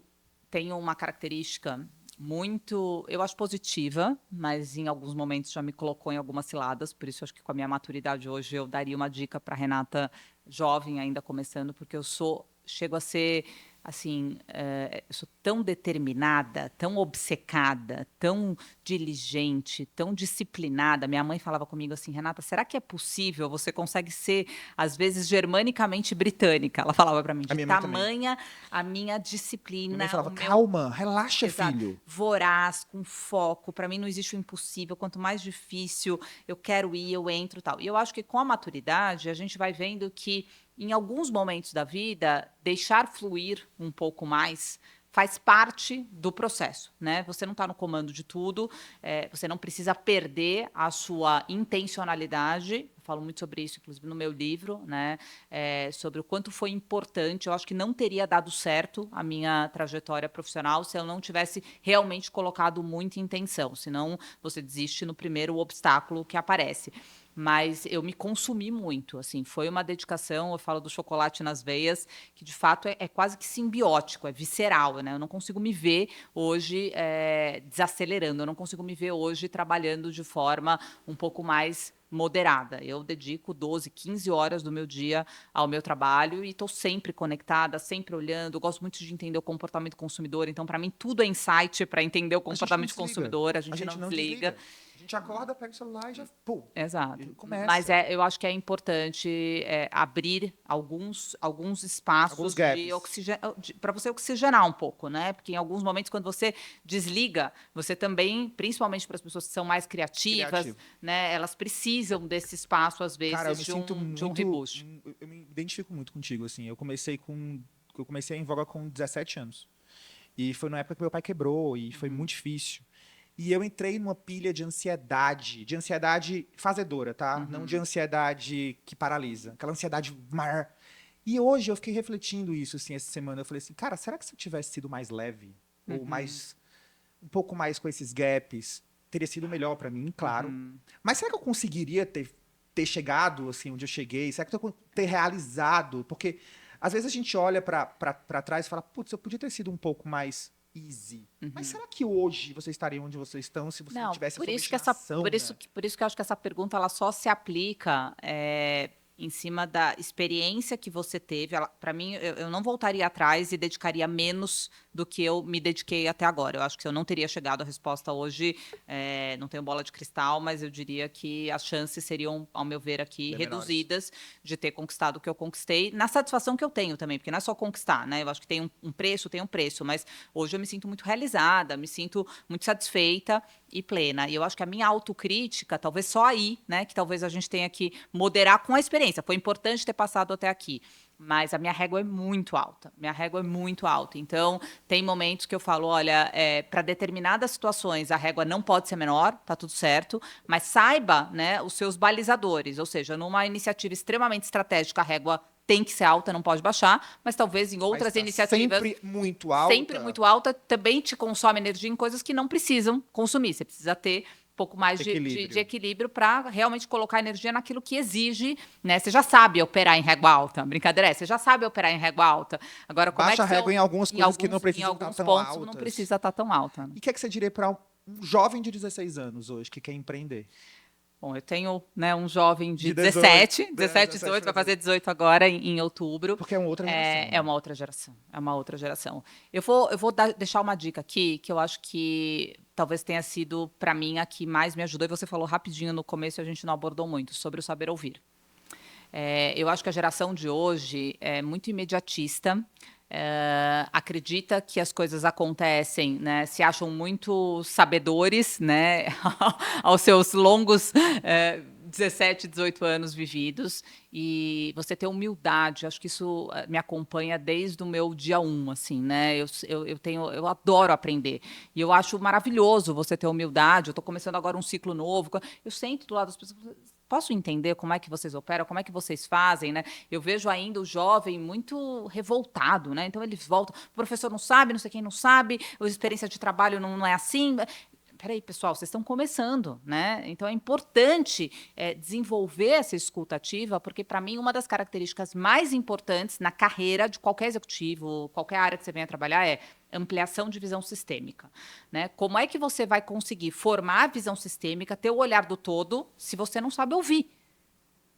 Speaker 2: tenho uma característica muito, eu acho positiva, mas em alguns momentos já me colocou em algumas ciladas, por isso eu acho que com a minha maturidade hoje eu daria uma dica para Renata jovem ainda começando, porque chego a ser assim, eu sou tão determinada, tão obcecada, tão diligente, tão disciplinada. Minha mãe falava comigo assim, Renata, será que é possível? Você consegue ser, às vezes, germanicamente britânica. Ela falava para mim,
Speaker 1: A
Speaker 2: de
Speaker 1: minha mãe também.
Speaker 2: tamanha a minha
Speaker 1: Minha mãe
Speaker 2: disciplina,
Speaker 1: falava,
Speaker 2: o meu
Speaker 1: calma, relaxa,
Speaker 2: exato,
Speaker 1: filho.
Speaker 2: voraz, com foco. Para mim não existe o impossível. Quanto mais difícil eu quero ir, eu entro e tal. E eu acho que com a maturidade a gente vai vendo que em alguns momentos da vida deixar fluir um pouco mais faz parte do processo, né? Você não está no comando de tudo, você não precisa perder a sua intencionalidade. Eu falo muito sobre isso, inclusive no meu livro, né? Sobre o quanto foi importante. Eu acho que não teria dado certo a minha trajetória profissional se eu não tivesse realmente colocado muita intenção. Senão, você desiste no primeiro obstáculo que aparece. Mas eu me consumi muito, assim, foi uma dedicação, eu falo do chocolate nas veias, que de fato é quase que simbiótico, é visceral, né? Eu não consigo me ver hoje desacelerando, eu não consigo me ver hoje trabalhando de forma um pouco mais moderada. Eu dedico 12, 15 horas do meu dia ao meu trabalho e estou sempre conectada, sempre olhando. Eu gosto muito de entender o comportamento do consumidor, então, para mim, tudo é insight para entender o
Speaker 1: A gente não
Speaker 2: comportamento do
Speaker 1: desliga.
Speaker 2: consumidor, a
Speaker 1: A
Speaker 2: gente
Speaker 1: gente
Speaker 2: não
Speaker 1: não
Speaker 2: desliga.
Speaker 1: desliga. A gente acorda, pega o celular e já, pum, e
Speaker 2: Exato. Mas
Speaker 1: começa.
Speaker 2: eu acho que é importante abrir alguns
Speaker 1: Alguns
Speaker 2: espaços de
Speaker 1: gaps.
Speaker 2: oxigênio para você oxigenar um pouco, né? Porque em alguns momentos, quando você desliga, você também, principalmente para as pessoas que são mais criativas,
Speaker 1: Criativo.
Speaker 2: né? Elas precisam desse espaço, às
Speaker 1: Cara, eu
Speaker 2: vezes,
Speaker 1: me sinto
Speaker 2: de um
Speaker 1: muito.
Speaker 2: reboot.
Speaker 1: Eu me identifico muito contigo, assim. Eu comecei em voga com 17 anos. E foi na época que meu pai quebrou e foi muito difícil. E eu entrei numa pilha de ansiedade fazedora, tá? Não de ansiedade que paralisa, aquela ansiedade maior. E hoje eu fiquei refletindo isso, assim, essa semana. Eu falei assim, cara, será que se eu tivesse sido mais leve, ou mais, um pouco mais com esses gaps, teria sido melhor pra mim, claro. Mas será que eu conseguiria ter chegado, assim, onde eu cheguei? Será que eu ter realizado? Porque às vezes a gente olha pra trás e fala, putz, eu podia ter sido um pouco mais easy. Mas será que hoje vocês estariam onde vocês estão se você não
Speaker 2: Não,
Speaker 1: tivesse
Speaker 2: por
Speaker 1: essa
Speaker 2: isso que
Speaker 1: obstinação, né?
Speaker 2: por isso que eu acho que essa pergunta ela só se aplica em cima da experiência que você teve. Para mim, eu não voltaria atrás e dedicaria menos do que eu me dediquei até agora. Eu acho que eu não teria chegado à resposta hoje. Não tenho bola de cristal, mas eu diria que as chances seriam, ao meu ver aqui,
Speaker 1: Bem menores.
Speaker 2: reduzidas de ter conquistado o que eu conquistei, na satisfação que eu tenho também, porque não é só conquistar, né? Eu acho que tem um preço, mas hoje eu me sinto muito realizada, me sinto muito satisfeita e plena. E eu acho que a minha autocrítica, talvez só aí, né, que talvez a gente tenha que moderar com a experiência. Foi importante ter passado até aqui. Mas a minha régua é muito alta. Minha régua é muito alta. Então, tem momentos que eu falo, olha, para determinadas situações a régua não pode ser menor, tá tudo certo, mas saiba, né, os seus balizadores. Ou seja, numa iniciativa extremamente estratégica, a régua tem que ser alta, não pode baixar, mas talvez em
Speaker 1: Mas
Speaker 2: outras
Speaker 1: está
Speaker 2: iniciativas
Speaker 1: sempre
Speaker 2: muito
Speaker 1: alta.
Speaker 2: alta, também te consome energia em coisas que não precisam consumir. Você precisa ter pouco mais de equilíbrio para realmente colocar energia naquilo que exige, né? Você já sabe operar em régua alta, brincadeira, você já sabe operar em régua alta. Agora, como
Speaker 1: Baixa
Speaker 2: é que
Speaker 1: a régua em algumas coisas que não precisam estar tão altas.
Speaker 2: não precisa estar tão alta. Né?
Speaker 1: E o que é que você diria para um jovem de 16 anos hoje que quer empreender?
Speaker 2: Bom, eu tenho, né, um jovem de 17, 18, vai fazer 18 agora em outubro.
Speaker 1: Porque é uma outra geração.
Speaker 2: É uma outra geração. É uma outra geração. Eu vou deixar uma dica aqui que eu acho que talvez tenha sido, para mim, a que mais me ajudou. E você falou rapidinho no começo e a gente não abordou muito, sobre o saber ouvir. Eu acho que a geração de hoje é muito imediatista. Acredita que as coisas acontecem, né? Se acham muito sabedores, né? Aos seus longos 17, 18 anos vividos, e você ter humildade, acho que isso me acompanha desde o meu dia 1, assim, né? Eu adoro aprender, e eu acho maravilhoso você ter humildade. Eu estou começando agora um ciclo novo, eu sento do lado das pessoas, posso entender como é que vocês operam, como é que vocês fazem, né? Eu vejo ainda o jovem muito revoltado, né? Então eles voltam, o professor não sabe, não sei quem não sabe, a experiência de trabalho não é assim. Peraí, pessoal, vocês estão começando, né? Então é importante desenvolver essa escuta ativa, porque, para mim, uma das características mais importantes na carreira de qualquer executivo, qualquer área que você venha trabalhar, é ampliação de visão sistêmica. Né? Como é que você vai conseguir formar a visão sistêmica, ter o olhar do todo, se você não sabe ouvir?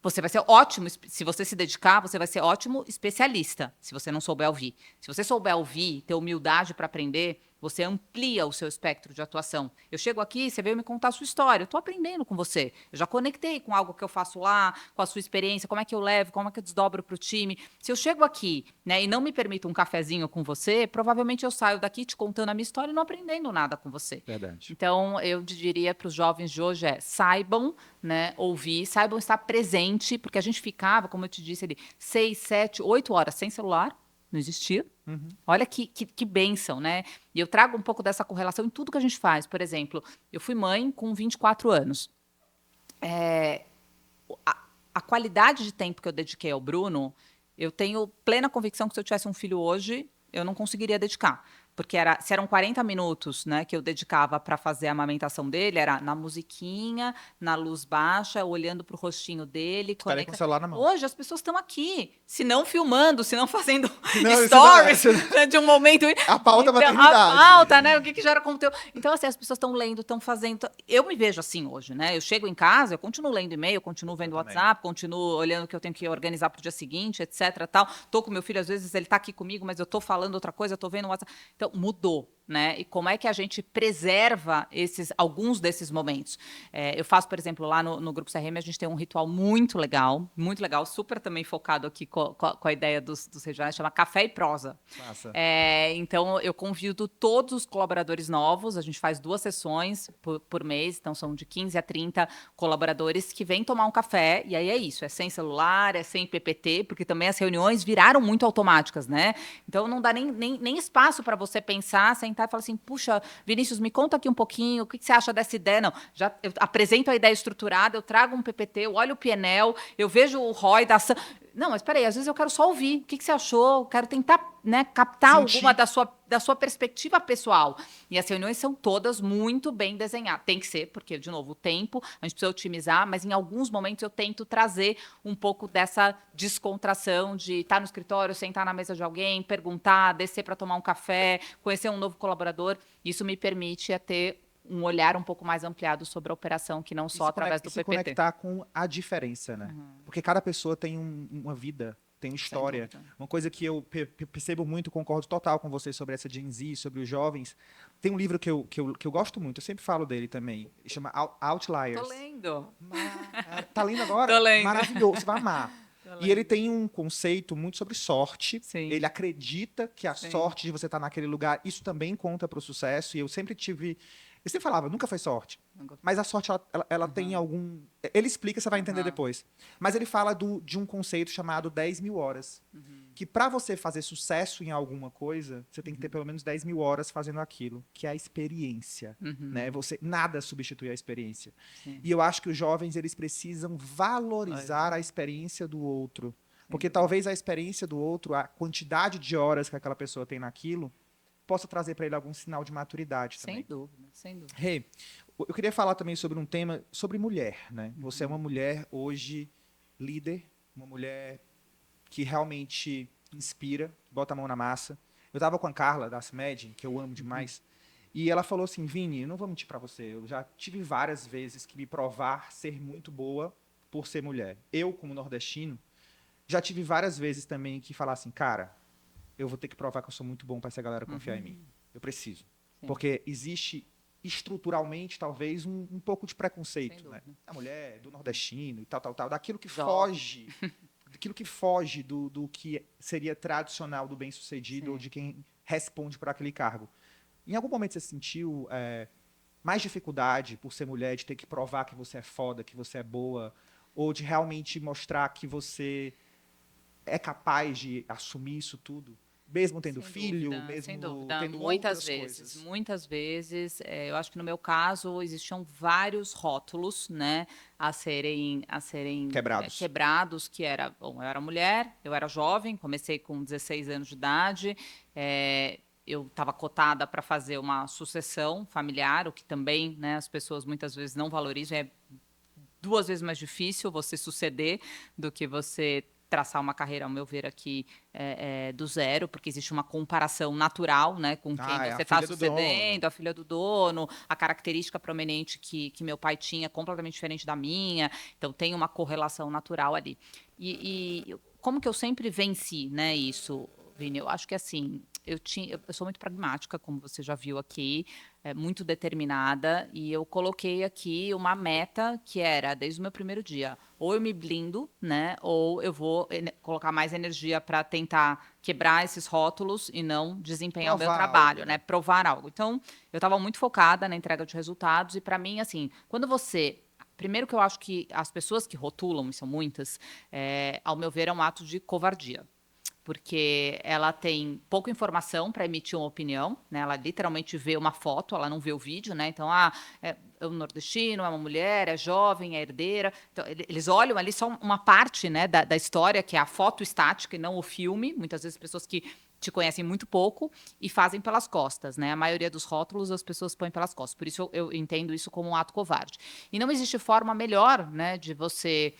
Speaker 2: Você vai ser ótimo, se você se dedicar, você vai ser ótimo especialista, se você não souber ouvir. Se você souber ouvir, ter humildade para aprender, você amplia o seu espectro de atuação. Eu chego aqui, você veio me contar a sua história, eu estou aprendendo com você. Eu já conectei com algo que eu faço lá, com a sua experiência, como é que eu levo, como é que eu desdobro para o time. Se eu chego aqui, né, e não me permito um cafezinho com você, provavelmente eu saio daqui te contando a minha história e não aprendendo nada com você.
Speaker 1: Verdade.
Speaker 2: Então, eu diria para os jovens de hoje saibam, né, ouvir, saibam estar presente, porque a gente ficava, como eu te disse ali, 6, 7, 8 horas sem celular, não existia. Uhum. Olha que bênção, né? E eu trago um pouco dessa correlação em tudo que a gente faz. Por exemplo, eu fui mãe com 24 anos. A qualidade de tempo que eu dediquei ao Bruno, eu tenho plena convicção que se eu tivesse um filho hoje, eu não conseguiria dedicar. Porque se eram 40 minutos, né, que eu dedicava para fazer a amamentação dele, era na musiquinha, na luz baixa, olhando para o rostinho dele.
Speaker 1: Estaria com o celular na mão.
Speaker 2: Hoje as pessoas estão aqui, se não filmando, se não fazendo stories né, de um momento.
Speaker 1: A pauta então, maternidade.
Speaker 2: A pauta, né? O que gera conteúdo. Então, assim, as pessoas estão lendo, estão fazendo. Eu me vejo assim hoje, né? Eu chego em casa, eu continuo lendo e-mail, eu continuo vendo WhatsApp, continuo olhando o que eu tenho que organizar para o dia seguinte, etc. Tal. Tô com meu filho, às vezes ele está aqui comigo, mas eu tô falando outra coisa, eu tô vendo o WhatsApp. Então, mudou, né? E como é que a gente preserva alguns desses momentos? Eu faço, por exemplo, lá no Grupo CRM, a gente tem um ritual muito legal, super também focado aqui com a ideia dos regionais, chama Café e Prosa. Então, eu convido todos os colaboradores novos, a gente faz 2 sessões por mês, então são de 15 a 30 colaboradores que vêm tomar um café, e aí é isso, é sem celular, é sem PPT, porque também as reuniões viraram muito automáticas, né? Então, não dá nem espaço para você pensar, sentar e falar assim, puxa, Vinícius, me conta aqui um pouquinho, o que você acha dessa ideia? Não, eu apresento a ideia estruturada, eu trago um PPT, eu olho o PNL, eu vejo o ROI da ação. Não, mas peraí, às vezes eu quero só ouvir. O que você achou? Eu quero tentar, né, captar alguma da sua perspectiva pessoal. E as reuniões são todas muito bem desenhadas. Tem que ser, porque, de novo, o tempo, a gente precisa otimizar, mas em alguns momentos eu tento trazer um pouco dessa descontração de estar no escritório, sentar na mesa de alguém, perguntar, descer para tomar um café, conhecer um novo colaborador. Isso me permite ter um olhar um pouco mais ampliado sobre a operação, que não só através do PPT.
Speaker 1: Se conectar com a diferença, né? Porque cada pessoa tem uma vida, tem uma história. Uma coisa que eu percebo muito, concordo total com você sobre essa Gen Z, sobre os jovens. Tem um livro que eu gosto muito, eu sempre falo dele também, chama Outliers.
Speaker 2: Tô lendo.
Speaker 1: Tá lendo agora?
Speaker 2: Tô lendo.
Speaker 1: Maravilhoso, você vai amar. E ele tem um conceito muito sobre sorte.
Speaker 2: Sim.
Speaker 1: Ele acredita que a sorte de você estar naquele lugar, isso também conta para o sucesso. E eu sempre falava, nunca foi sorte. Mas a sorte, ela tem algum... Ele explica, você vai entender depois. Mas ele fala de um conceito chamado 10 mil horas. Que para você fazer sucesso em alguma coisa, você tem que ter pelo menos 10 mil horas fazendo aquilo, que é a experiência. Né? Nada substitui a experiência. Sim. E eu acho que os jovens, eles precisam valorizar a experiência do outro. Porque talvez a experiência do outro, a quantidade de horas que aquela pessoa tem naquilo, possa trazer para ele algum sinal de maturidade também.
Speaker 2: Sem dúvida, sem dúvida.
Speaker 1: Rê, Eu queria falar também sobre um tema sobre mulher, né? Você é uma mulher hoje líder, uma mulher que realmente inspira, bota a mão na massa. Eu estava com a Carla da CIMED, que eu amo demais, e ela falou assim: Vini, eu não vou mentir para você, eu já tive várias vezes que me provar ser muito boa por ser mulher. Eu, como nordestino, já tive várias vezes também que falar assim, cara, eu vou ter que provar que eu sou muito bom para essa galera confiar em mim. Eu preciso.
Speaker 2: Sim.
Speaker 1: Porque existe estruturalmente, talvez, um pouco de preconceito, né? Da mulher, do nordestino e tal, daquilo que foge, do que seria tradicional do bem-sucedido ou de quem responde por aquele cargo. Em algum momento você sentiu mais dificuldade por ser mulher, de ter que provar que você é foda, que você é boa, ou de realmente mostrar que você é capaz de assumir isso tudo? Mesmo tendo filho, mesmo
Speaker 2: sem dúvida.
Speaker 1: tendo
Speaker 2: Muitas
Speaker 1: outras
Speaker 2: vezes,
Speaker 1: coisas.
Speaker 2: muitas vezes. Eu acho que no meu caso existiam vários rótulos, né, a serem quebrados, que era, bom, eu era mulher, eu era jovem, comecei com 16 anos de idade, eu estava cotada para fazer uma sucessão familiar, o que também, né, as pessoas muitas vezes não valorizam, é 2 vezes mais difícil você suceder do que você traçar uma carreira, ao meu ver, aqui do zero, porque existe uma comparação natural, né, com quem você está sucedendo, a filha do dono, a característica proeminente que meu pai tinha, completamente diferente da minha, então tem uma correlação natural ali. E como que eu sempre venci, né, isso, Vini? Eu acho que assim, eu sou muito pragmática, como você já viu aqui, muito determinada, e eu coloquei aqui uma meta que era, desde o meu primeiro dia, ou eu me blindo, né, ou eu vou colocar mais energia para tentar quebrar esses rótulos e não desempenhar o meu trabalho, algo, né, provar algo. Então, eu estava muito focada na entrega de resultados, e para mim, assim, quando você... Primeiro que eu acho que as pessoas que rotulam, e são muitas, ao meu ver, é um ato de covardia, porque ela tem pouca informação para emitir uma opinião, né? Ela literalmente vê uma foto, ela não vê o vídeo, né? Então, é um nordestino, é uma mulher, é jovem, é herdeira. Então, eles olham ali só uma parte, né, da história, que é a foto estática e não o filme. Muitas vezes pessoas que te conhecem muito pouco e fazem pelas costas, né? A maioria dos rótulos as pessoas põem pelas costas. Por isso eu entendo isso como um ato covarde. E não existe forma melhor, né, de você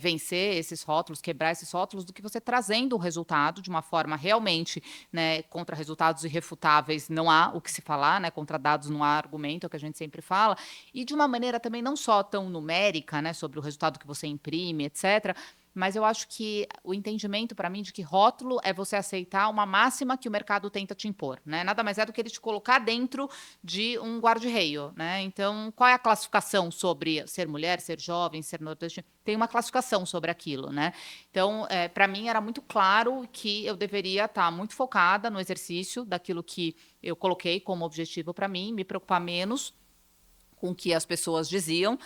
Speaker 2: vencer esses rótulos, quebrar esses rótulos, do que você trazendo o resultado de uma forma realmente, né, contra resultados irrefutáveis não há o que se falar, né, contra dados não há argumento, é o que a gente sempre fala, e de uma maneira também não só tão numérica, né, sobre o resultado que você imprime, etc., mas eu acho que o entendimento, para mim, de que rótulo é você aceitar uma máxima que o mercado tenta te impor, né? Nada mais é do que ele te colocar dentro de um guarda-reio, né? Então, qual é a classificação sobre ser mulher, ser jovem, ser nordestino? Tem uma classificação sobre aquilo, né? Então, para mim, era muito claro que eu deveria estar muito focada no exercício daquilo que eu coloquei como objetivo para mim, me preocupar menos com o que as pessoas diziam,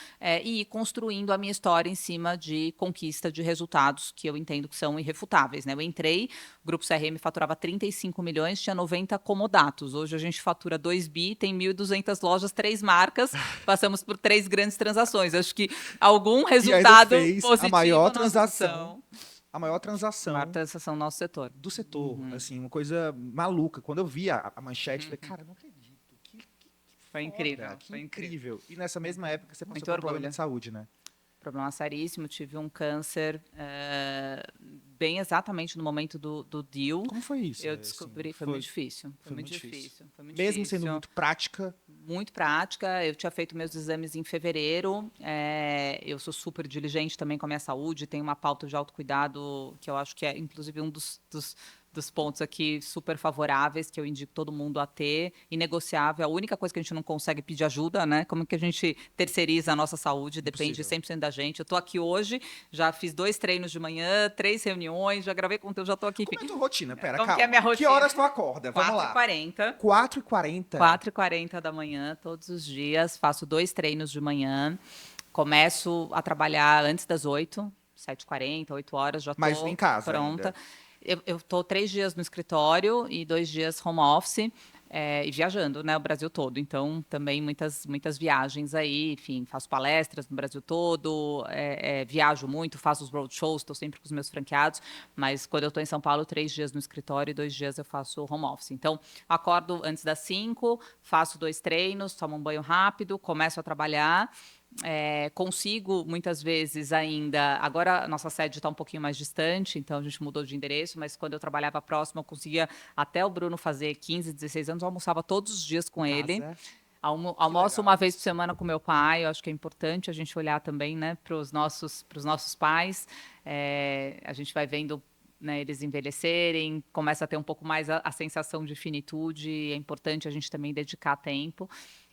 Speaker 2: e ir construindo a minha história em cima de conquista de resultados que eu entendo que são irrefutáveis, né? Eu entrei, o Grupo CRM faturava 35 milhões, tinha 90 comodatos. Hoje a gente fatura 2 bi, tem 1.200 lojas, 3 marcas, passamos por 3 grandes transações. Acho que algum resultado positivo
Speaker 1: a maior
Speaker 2: na nossa ação.
Speaker 1: A maior transação.
Speaker 2: A maior transação no nosso setor.
Speaker 1: Do setor. Assim, uma coisa maluca. Quando eu vi a manchete, falei, cara, não acredito.
Speaker 2: Foi incrível.
Speaker 1: Que incrível. E nessa mesma época você passou
Speaker 2: por
Speaker 1: um problema de saúde, né?
Speaker 2: Problema seríssimo. Tive um câncer bem exatamente no momento do deal.
Speaker 1: Como foi isso?
Speaker 2: Eu descobri, assim, foi muito difícil. Foi muito difícil.
Speaker 1: Mesmo sendo muito prática?
Speaker 2: Muito prática. Eu tinha feito meus exames em fevereiro. Eu sou super diligente também com a minha saúde. Tenho uma pauta de autocuidado que eu acho que é, inclusive, um dos pontos aqui super favoráveis que eu indico todo mundo a ter, inegociável. A única coisa que a gente não consegue pedir ajuda, né? Como que a gente terceiriza a nossa saúde? Depende 100% da gente. Eu tô aqui hoje, já fiz 2 treinos de manhã, 3 reuniões, já gravei conteúdo, já tô aqui.
Speaker 1: Como é a tua rotina? Pera,
Speaker 2: Como
Speaker 1: calma.
Speaker 2: que é a minha rotina?
Speaker 1: Que horas tu acorda? Vamos lá.
Speaker 2: 4h40.
Speaker 1: 4h40?
Speaker 2: 4h40 da manhã, todos os dias. Faço 2 treinos de manhã. Começo a trabalhar antes das 8, 7h40, 8 horas, já tô
Speaker 1: Mas em casa
Speaker 2: pronta.
Speaker 1: Ainda.
Speaker 2: Eu estou 3 dias no escritório e 2 dias home office. e viajando, né, o Brasil todo. Então, também muitas viagens aí, enfim, faço palestras no Brasil todo, viajo muito, faço os roadshows, estou sempre com os meus franqueados, mas quando eu estou em São Paulo, 3 dias no escritório e 2 dias eu faço home office. Então, acordo antes das 5, faço 2 treinos, tomo um banho rápido, começo a trabalhar. Consigo muitas vezes ainda. Agora a nossa sede está um pouquinho mais distante, então a gente mudou de endereço, mas quando eu trabalhava próximo, eu conseguia até o Bruno fazer 15, 16 anos, eu almoçava todos os dias com ele.
Speaker 1: Casa.
Speaker 2: Almoço
Speaker 1: legal
Speaker 2: uma vez por
Speaker 1: isso.
Speaker 2: semana com meu pai. Eu acho que é importante a gente olhar também, né, para os nossos pais. A gente vai vendo, né, eles envelhecerem, começa a ter um pouco mais a sensação de finitude. É importante a gente também dedicar tempo.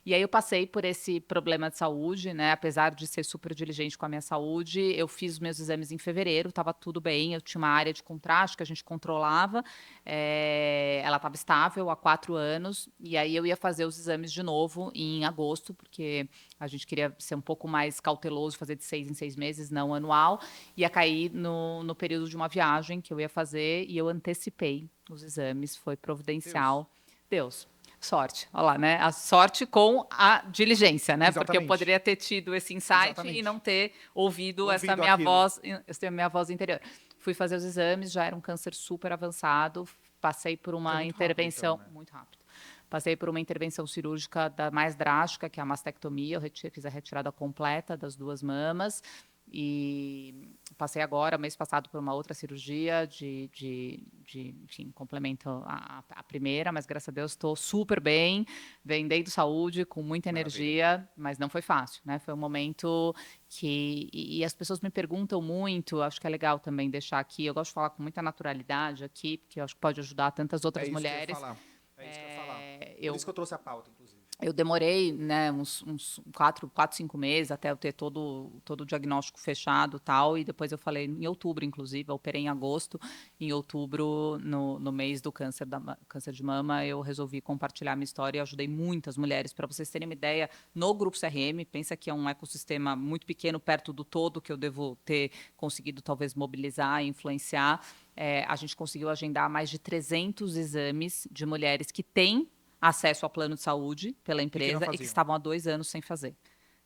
Speaker 2: E aí eu passei por esse problema de saúde, né? Apesar de ser super diligente com a minha saúde, eu fiz os meus exames em fevereiro, estava tudo bem, eu tinha uma área de contraste que a gente controlava, ela estava estável há 4 anos, e aí eu ia fazer os exames de novo em agosto, porque a gente queria ser um pouco mais cauteloso, fazer de 6 em 6 meses, não anual, ia cair no período de uma viagem que eu ia fazer, e eu antecipei os exames, foi
Speaker 1: Deus.
Speaker 2: providencial. Deus. Sorte, olha lá, né? A sorte com a diligência, né? Porque eu
Speaker 1: Exatamente.
Speaker 2: poderia ter tido esse insight e não
Speaker 1: Exatamente.
Speaker 2: ter ouvido essa
Speaker 1: Ouvido
Speaker 2: minha
Speaker 1: aquilo.
Speaker 2: voz interior. Fui fazer os exames, já era um câncer super avançado, passei por
Speaker 1: Foi
Speaker 2: uma
Speaker 1: muito rápido, então,
Speaker 2: intervenção
Speaker 1: né?
Speaker 2: muito rápido. Passei por uma intervenção cirúrgica da mais drástica, que é a mastectomia. Eu fiz a retirada completa das 2 mamas. E passei agora, mês passado, por uma outra cirurgia enfim, complemento a primeira, mas graças a Deus estou super bem, vendendo saúde, com muita
Speaker 1: Maravilha.
Speaker 2: energia, mas não foi fácil, né? Foi um momento e as pessoas me perguntam muito, acho que é legal também deixar aqui, eu gosto de falar com muita naturalidade aqui, porque eu acho que pode ajudar tantas
Speaker 1: É
Speaker 2: outras
Speaker 1: isso que eu ia
Speaker 2: mulheres.
Speaker 1: falar. É isso que eu ia falar. Por
Speaker 2: Eu
Speaker 1: isso que eu trouxe a pauta, inclusive.
Speaker 2: eu demorei, né, uns 4, 5 meses até eu ter todo o diagnóstico fechado e tal, e depois eu falei em outubro, inclusive, eu operei em agosto, em outubro, no mês do câncer de mama, eu resolvi compartilhar minha história e ajudei muitas mulheres. Para vocês terem uma ideia, no Grupo CRM, pensa que é um ecossistema muito pequeno perto do todo que eu devo ter conseguido talvez mobilizar e influenciar. A gente conseguiu agendar mais de 300 exames de mulheres que têm acesso ao plano de saúde pela
Speaker 1: E que não
Speaker 2: empresa e que
Speaker 1: faziam.
Speaker 2: estavam há 2 anos sem fazer.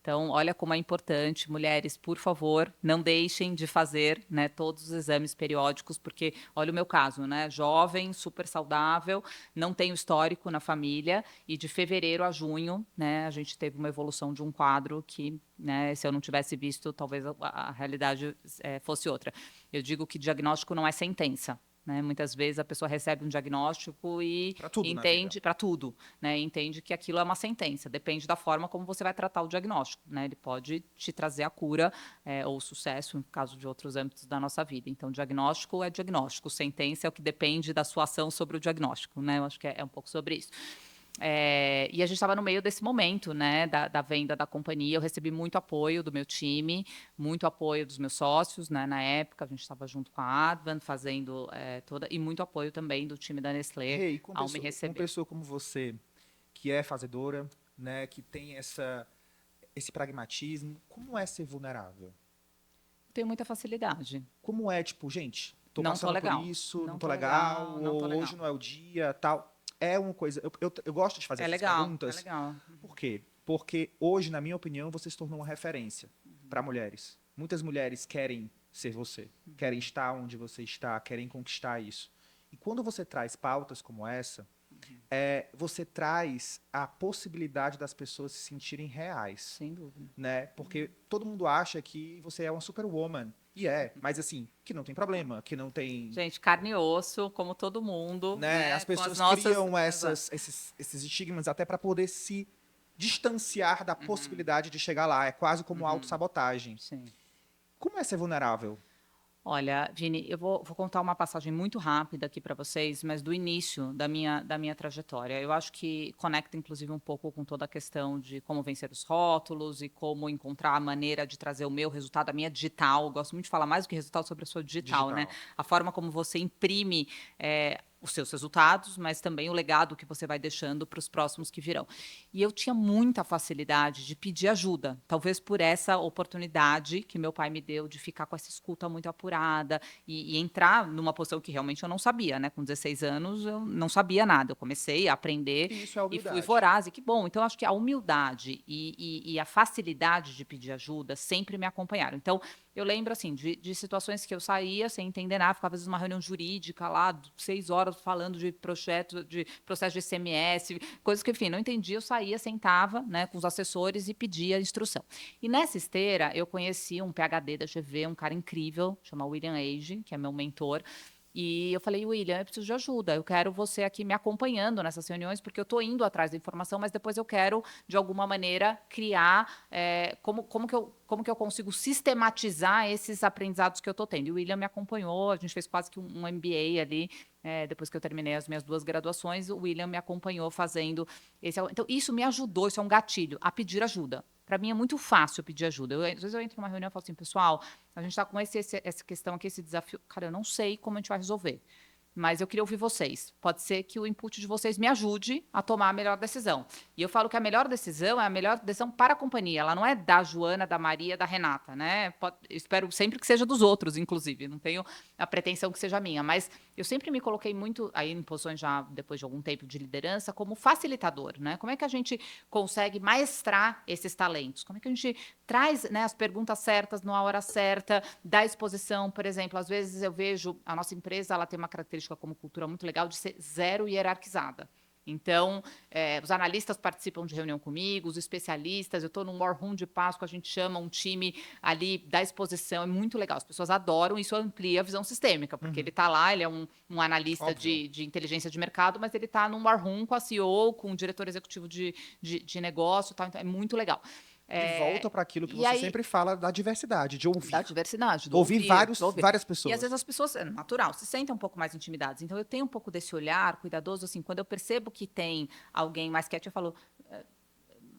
Speaker 2: Então, olha como é importante, mulheres, por favor, não deixem de fazer, né, todos os exames periódicos, porque olha o meu caso, né, jovem, super saudável, não tenho histórico na família e de fevereiro a junho, né, a gente teve uma evolução de um quadro que, né, se eu não tivesse visto, talvez a realidade fosse outra. Eu digo que diagnóstico não é sentença. Né? Muitas vezes a pessoa recebe um diagnóstico e
Speaker 1: Pra tudo na vida.
Speaker 2: entende para tudo, né? Entende que aquilo é uma sentença. Depende da forma como você vai tratar o diagnóstico, né? Ele pode te trazer a cura ou o sucesso, no caso de outros âmbitos da nossa vida. Então, diagnóstico é diagnóstico, sentença é o que depende da sua ação sobre o diagnóstico, né? Eu acho que é um pouco sobre isso. E a gente estava no meio desse momento, né, da venda da companhia. Eu recebi muito apoio do meu time, muito apoio dos meus sócios, né, na época. A gente estava junto com a Advan, fazendo toda. E muito apoio também do time da Nestlé
Speaker 1: Rei, com
Speaker 2: ao me
Speaker 1: uma
Speaker 2: receber.
Speaker 1: pessoa como você, que é fazedora, né, que tem esse pragmatismo, como é ser vulnerável?
Speaker 2: Tenho muita facilidade.
Speaker 1: Como é, tipo, gente, tô
Speaker 2: Não tô
Speaker 1: passando por
Speaker 2: legal.
Speaker 1: isso, não
Speaker 2: Não
Speaker 1: tô
Speaker 2: tô
Speaker 1: legal,
Speaker 2: legal, não tô
Speaker 1: ou hoje
Speaker 2: legal.
Speaker 1: não é o dia, tal. É uma coisa. Eu gosto de fazer
Speaker 2: É
Speaker 1: essas
Speaker 2: legal, é
Speaker 1: perguntas.
Speaker 2: legal.
Speaker 1: Por quê? Porque hoje, na minha opinião, você se tornou uma referência para mulheres. Muitas mulheres querem ser você, querem estar onde você está, querem conquistar isso. E quando você traz pautas como essa, você traz a possibilidade das pessoas se sentirem reais,
Speaker 2: Sem dúvida.
Speaker 1: né? Porque todo mundo acha que você é uma superwoman. E mas assim, que não tem problema, que não tem,
Speaker 2: Gente, carne e osso, como todo mundo,
Speaker 1: né? As
Speaker 2: né? Com as
Speaker 1: pessoas
Speaker 2: nossas.
Speaker 1: criam
Speaker 2: Exato.
Speaker 1: esses estigmas até para poder se distanciar da possibilidade de chegar lá. É quase como autossabotagem.
Speaker 2: Sim.
Speaker 1: Como é ser vulnerável?
Speaker 2: Olha, Vini, eu vou contar uma passagem muito rápida aqui para vocês, mas do início da minha trajetória. Eu acho que conecta, inclusive, um pouco com toda a questão de como vencer os rótulos e como encontrar a maneira de trazer o meu resultado, a minha digital. Eu gosto muito de falar mais do que resultado sobre a sua digital, né?
Speaker 1: Digital.
Speaker 2: A forma como você imprime os seus resultados, mas também o legado que você vai deixando para os próximos que virão. E eu tinha muita facilidade de pedir ajuda, talvez por essa oportunidade que meu pai me deu de ficar com essa escuta muito apurada e entrar numa posição que realmente eu não sabia, né? Com 16 anos eu não sabia nada, eu comecei a aprender
Speaker 1: Isso é
Speaker 2: e fui
Speaker 1: humildade.
Speaker 2: voraz, e que bom. Então, acho que a humildade e a facilidade de pedir ajuda sempre me acompanharam. Então, eu lembro, assim, de situações que eu saía sem entender nada, ficava às vezes numa reunião jurídica lá, 6 horas falando de processo de ICMS, coisas que, enfim, não entendia, eu saía, sentava, né, com os assessores e pedia instrução. E nessa esteira, eu conheci um PhD da GV, um cara incrível, chama William Age, que é meu mentor. E eu falei, William, eu preciso de ajuda, eu quero você aqui me acompanhando nessas reuniões, porque eu estou indo atrás da informação, mas depois eu quero, de alguma maneira, criar como que eu consigo sistematizar esses aprendizados que eu estou tendo. E o William me acompanhou, a gente fez quase que um MBA ali, depois que eu terminei as minhas 2 graduações, o William me acompanhou fazendo esse. Então, isso me ajudou, isso é um gatilho, a pedir ajuda. Para mim é muito fácil pedir ajuda. Às vezes eu entro numa reunião e falo assim, pessoal, a gente está com essa questão aqui, esse desafio. Cara, eu não sei como a gente vai resolver, mas eu queria ouvir vocês. Pode ser que o input de vocês me ajude a tomar a melhor decisão. E eu falo que a melhor decisão é a melhor decisão para a companhia. Ela não é da Joana, da Maria, da Renata, né? Espero sempre que seja dos outros, inclusive. Não tenho a pretensão que seja minha, mas eu sempre me coloquei muito aí em posições já depois de algum tempo de liderança como facilitador, né? Como é que a gente consegue maestrar esses talentos? Como é que a gente traz, né, as perguntas certas na hora certa, dá exposição, por exemplo, às vezes eu vejo a nossa empresa, ela tem uma característica como cultura muito legal de ser zero hierarquizada. Então, os analistas participam de reunião comigo, os especialistas, eu estou num War Room de Páscoa, a gente chama um time ali da exposição, é muito legal, as pessoas adoram, isso amplia a visão sistêmica, porque ele está lá, ele é um analista de inteligência de mercado, mas ele está num War Room com a CEO, com o diretor executivo de negócio, tá? Então é muito legal.
Speaker 1: E volta para aquilo que
Speaker 2: E
Speaker 1: você
Speaker 2: aí,
Speaker 1: sempre fala da diversidade, de ouvir.
Speaker 2: da diversidade, do
Speaker 1: Ouvir
Speaker 2: do ouvir.
Speaker 1: várias
Speaker 2: E às
Speaker 1: pessoas.
Speaker 2: vezes as pessoas, é natural, se sentem um pouco mais intimidadas. Então eu tenho um pouco desse olhar cuidadoso, assim, quando eu percebo que tem alguém mais quieto, eu falo,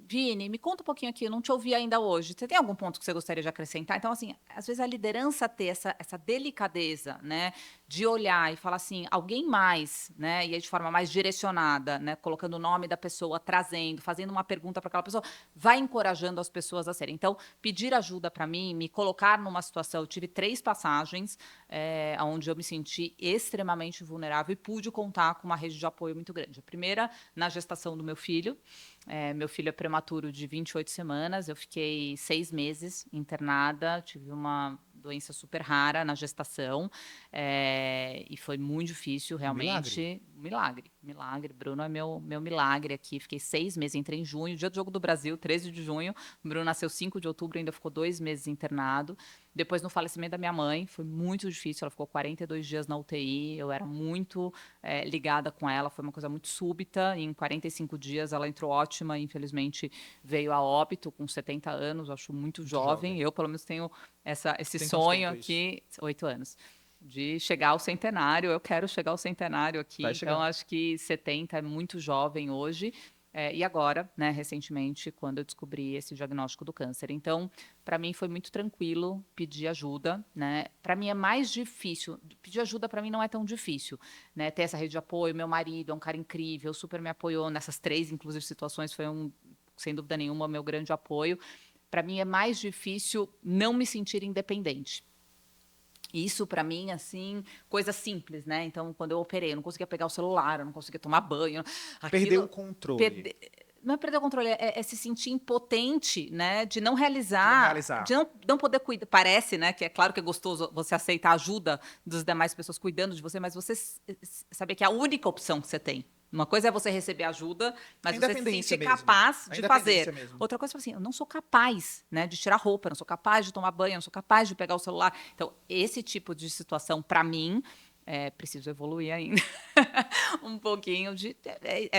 Speaker 2: Vini, me conta um pouquinho aqui, eu não te ouvi ainda hoje. Você tem algum ponto que você gostaria de acrescentar? Então, assim, às vezes a liderança ter essa delicadeza, né, de olhar e falar assim, alguém mais, né, e aí de forma mais direcionada, né, colocando o nome da pessoa, trazendo, fazendo uma pergunta para aquela pessoa, vai encorajando as pessoas a serem. Então, pedir ajuda para mim, me colocar numa situação, eu tive 3 passagens onde eu me senti extremamente vulnerável e pude contar com uma rede de apoio muito grande. A primeira, na gestação do meu filho. Meu filho é prematuro de 28 semanas, eu fiquei 6 meses internada, tive uma doença super rara na gestação, e foi muito difícil, realmente. Milagre. Bruno é meu milagre aqui. Fiquei 6 meses, entrei em junho, dia do Jogo do Brasil, 13 de junho. Bruno nasceu 5 de outubro, ainda ficou 2 meses internado. Depois, no falecimento da minha mãe, foi muito difícil. Ela ficou 42 dias na UTI. Eu era muito ligada com ela. Foi uma coisa muito súbita. E em 45 dias, ela entrou ótima. Infelizmente, veio a óbito com 70 anos. Acho muito jovem. Eu, pelo menos, tenho esse sonho aqui. 8 anos. De chegar ao centenário. Eu quero chegar ao centenário aqui. Então, acho que 70 é muito jovem hoje. E agora, né, recentemente, quando eu descobri esse diagnóstico do câncer. Então, para mim foi muito tranquilo pedir ajuda, né? Para mim é mais difícil. Pedir ajuda para mim não é tão difícil, né? Ter essa rede de apoio. Meu marido é um cara incrível, super me apoiou nessas 3, inclusive, situações. Foi sem dúvida nenhuma, meu grande apoio. Para mim é mais difícil não me sentir independente. Isso, para mim, assim, coisa simples, né? Então, quando eu operei, eu não conseguia pegar o celular, eu não conseguia tomar banho.
Speaker 1: Perdeu o controle.
Speaker 2: Não é perder o controle, é se sentir impotente, né? De não realizar, de não poder cuidar. Parece, né? Que é claro que é gostoso você aceitar a ajuda das demais pessoas cuidando de você, mas você saber que é a única opção que você tem. Uma coisa é você receber ajuda, mas você se sentir capaz de fazer. Outra coisa é assim, eu não sou capaz, né, de tirar roupa, eu não sou capaz de tomar banho, eu não sou capaz de pegar o celular. Então, esse tipo de situação, para mim, preciso evoluir ainda. Um pouquinho de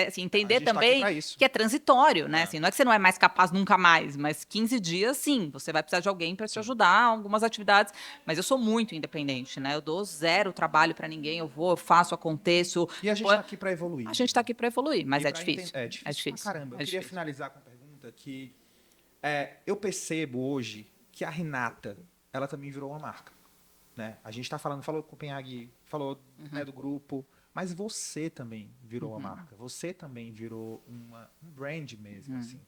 Speaker 2: assim, entender também que é transitório, né? Assim, não é que você não é mais capaz nunca mais, mas 15 dias, sim, você vai precisar de alguém para te ajudar em algumas atividades. Mas eu sou muito independente, né? Eu dou 0 trabalho para ninguém, eu vou, eu faço, aconteço.
Speaker 1: E a gente está aqui para evoluir.
Speaker 2: A gente está aqui para evoluir, mas é difícil.
Speaker 1: É difícil. Caramba, eu queria finalizar com uma pergunta que eu percebo hoje que a Renata, ela também virou uma marca. Né? A gente está falou Copenhague, falou né, do grupo, mas você também virou uma marca. Você também virou um brand mesmo, assim,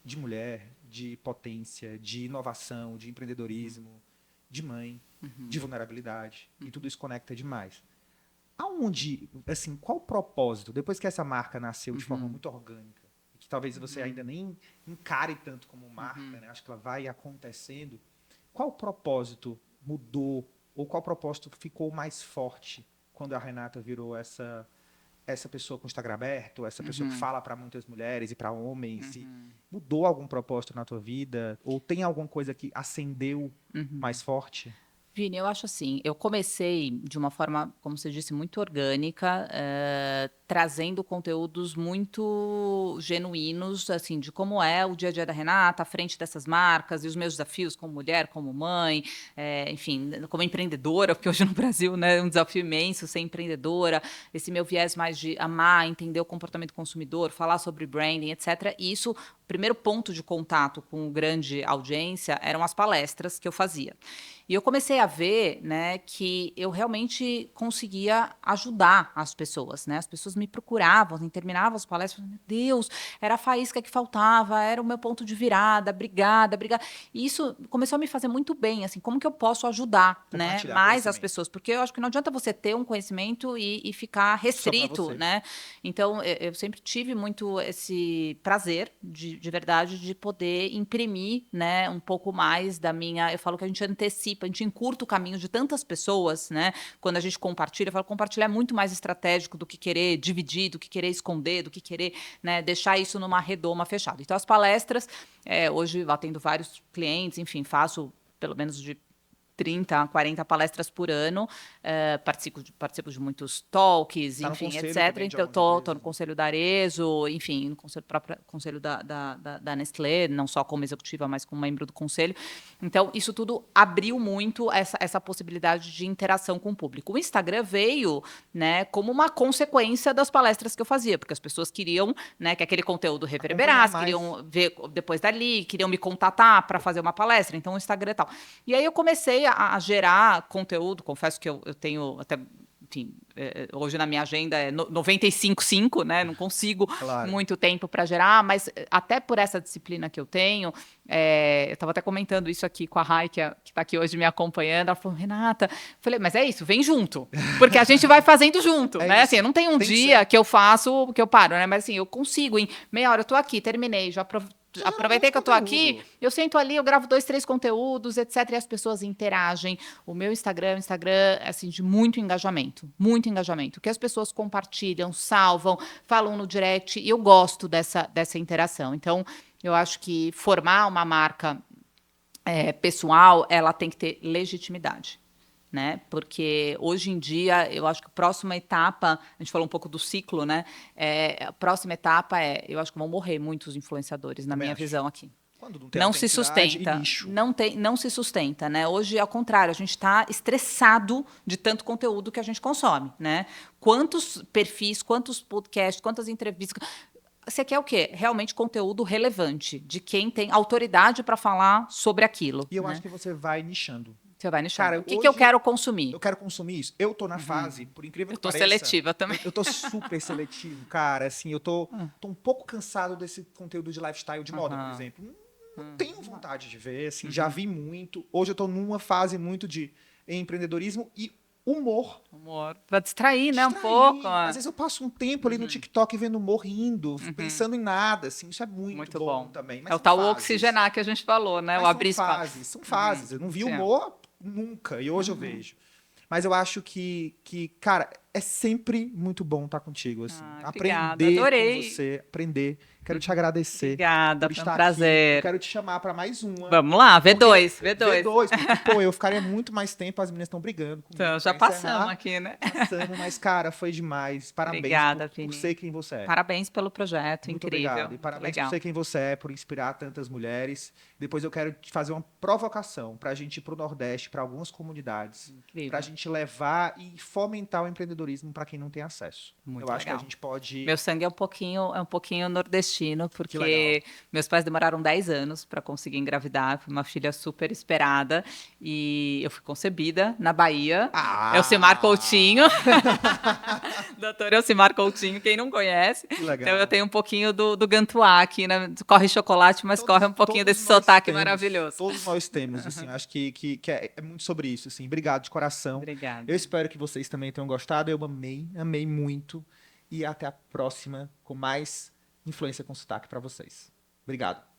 Speaker 1: de mulher, de potência, de inovação, de empreendedorismo, de mãe, de vulnerabilidade. E tudo isso conecta demais. Aonde, assim, qual o propósito, depois que essa marca nasceu de forma muito orgânica, que talvez você ainda nem encare tanto como marca, né? Acho que ela vai acontecendo, qual o propósito mudou, ou qual propósito ficou mais forte quando a Renata virou essa pessoa com o Instagram aberto, essa pessoa que fala para muitas mulheres e para homens? E mudou algum propósito na tua vida? Ou tem alguma coisa que acendeu mais forte?
Speaker 2: Vini, eu acho assim, eu comecei de uma forma, como você disse, muito orgânica, trazendo conteúdos muito genuínos, assim, de como é o dia a dia da Renata, à frente dessas marcas, e os meus desafios como mulher, como mãe, enfim, como empreendedora, porque hoje no Brasil, né, é um desafio imenso ser empreendedora, esse meu viés mais de amar, entender o comportamento do consumidor, falar sobre branding, etc. E isso, o primeiro ponto de contato com grande audiência eram as palestras que eu fazia. E eu comecei a ver, né, que eu realmente conseguia ajudar as pessoas, né? As pessoas me procuravam, terminavam as palestras, falando, meu Deus, era a faísca que faltava, era o meu ponto de virada, obrigada, obrigada. E isso começou a me fazer muito bem, assim, como que eu posso ajudar, né, mais as pessoas? Porque eu acho que não adianta você ter um conhecimento e ficar restrito, né? Então, eu sempre tive muito esse prazer, de verdade, de poder imprimir, né, um pouco mais da minha... Eu falo que a gente antecipa, a gente encurta o caminho de tantas pessoas, né? Quando a gente compartilha, eu falo, compartilhar é muito mais estratégico do que querer dividir, do que querer esconder, do que querer, né, deixar isso numa redoma fechada. Então, as palestras, hoje eu atendo vários clientes, enfim, faço pelo menos de 30, 40 palestras por ano, participo de muitos talks, enfim, etc. Então, estou no conselho da Arezzo, enfim, no próprio conselho da Nestlé, não só como executiva, mas como membro do conselho. Então, isso tudo abriu muito essa possibilidade de interação com o público. O Instagram veio, né, como uma consequência das palestras que eu fazia, porque as pessoas queriam, né, que aquele conteúdo reverberasse, queriam ver depois dali, queriam me contatar para fazer uma palestra, então o Instagram e tal. E aí eu comecei a gerar conteúdo, confesso que eu tenho até... Enfim, hoje na minha agenda é 95/5, né? Não consigo muito tempo para gerar, mas até por essa disciplina que eu tenho, eu estava até comentando isso aqui com a Rai, que está aqui hoje me acompanhando. Ela falou, Renata, falei, mas é isso, vem junto, porque a gente vai fazendo junto, né? Assim, eu não tenho um dia que eu faço, que eu paro, né? Mas assim, eu consigo, em meia hora eu estou aqui, terminei, já aproveitei que eu tô aqui, eu sento ali, eu gravo 2, 3 conteúdos, etc. E as pessoas interagem. O meu Instagram, assim, de muito engajamento. Muito engajamento. Que as pessoas compartilham, salvam, falam no direct. E eu gosto dessa interação. Então, eu acho que formar uma marca pessoal, ela tem que ter legitimidade. Né? Porque hoje em dia, eu acho que a próxima etapa, a gente falou um pouco do ciclo, né? A próxima etapa eu acho que vão morrer muitos influenciadores, na minha visão aqui.
Speaker 1: Quando não tem
Speaker 2: não se sustenta, não se sustenta, né? Hoje, ao contrário, a gente está estressado de tanto conteúdo que a gente consome, né? Quantos perfis, quantos podcasts, quantas entrevistas... Você quer o quê? Realmente conteúdo relevante, de quem tem autoridade para falar sobre aquilo.
Speaker 1: E eu acho que você vai nichando.
Speaker 2: Você vai nichando. Cara, o que eu quero consumir?
Speaker 1: Eu quero consumir isso. Eu tô na fase, por incrível que pareça...
Speaker 2: Eu tô seletiva também.
Speaker 1: Eu tô super seletivo, cara. Assim, eu tô um pouco cansado desse conteúdo de lifestyle de moda, por exemplo. Não tenho vontade de ver, assim, já vi muito. Hoje eu tô numa fase muito de empreendedorismo e humor.
Speaker 2: Pra distrair, né, um pouco.
Speaker 1: Às vezes eu passo um tempo ali no TikTok vendo humor, rindo, pensando em nada, assim, isso é muito bom também. Mas
Speaker 2: é o tal oxigenar que a gente falou, né?
Speaker 1: Mas
Speaker 2: o abrir
Speaker 1: espaço. São fases. Eu não vi humor nunca, e hoje eu vejo. Mas eu acho que, cara, é sempre muito bom estar contigo, assim. Aprender com você, aprender. Quero te agradecer.
Speaker 2: Obrigada,
Speaker 1: por estar
Speaker 2: foi um prazer.
Speaker 1: Aqui. Quero te chamar para mais uma.
Speaker 2: Vamos lá, V2.
Speaker 1: Porque, pô, eu ficaria muito mais tempo, as meninas estão brigando comigo.
Speaker 2: Então, já passamos aqui, né?
Speaker 1: Passamos, mas, cara, foi demais. Parabéns por ser quem você é.
Speaker 2: Parabéns pelo projeto,
Speaker 1: muito
Speaker 2: incrível.
Speaker 1: Obrigado. E parabéns por ser quem você é, por inspirar tantas mulheres. Depois eu quero te fazer uma provocação para a gente ir para o Nordeste, para algumas comunidades, para a gente levar e fomentar o empreendedorismo para quem não tem acesso. Eu acho que a gente pode...
Speaker 2: Meu sangue é um pouquinho nordestino. destino, porque meus pais demoraram 10 anos para conseguir engravidar. Foi uma filha super esperada. E eu fui concebida na Bahia. Elcimar Coutinho. Doutor Elcimar Coutinho, quem não conhece.
Speaker 1: Que legal.
Speaker 2: Então eu tenho um pouquinho do Gantuá aqui, né? Corre chocolate, mas corre um pouquinho desse sotaque maravilhoso.
Speaker 1: Todos nós temos, assim, acho que é muito sobre isso, assim. Obrigado de coração.
Speaker 2: Obrigada.
Speaker 1: Eu espero que vocês também tenham gostado. Eu amei muito. E até a próxima com mais Influência com Sotaque para vocês. Obrigado.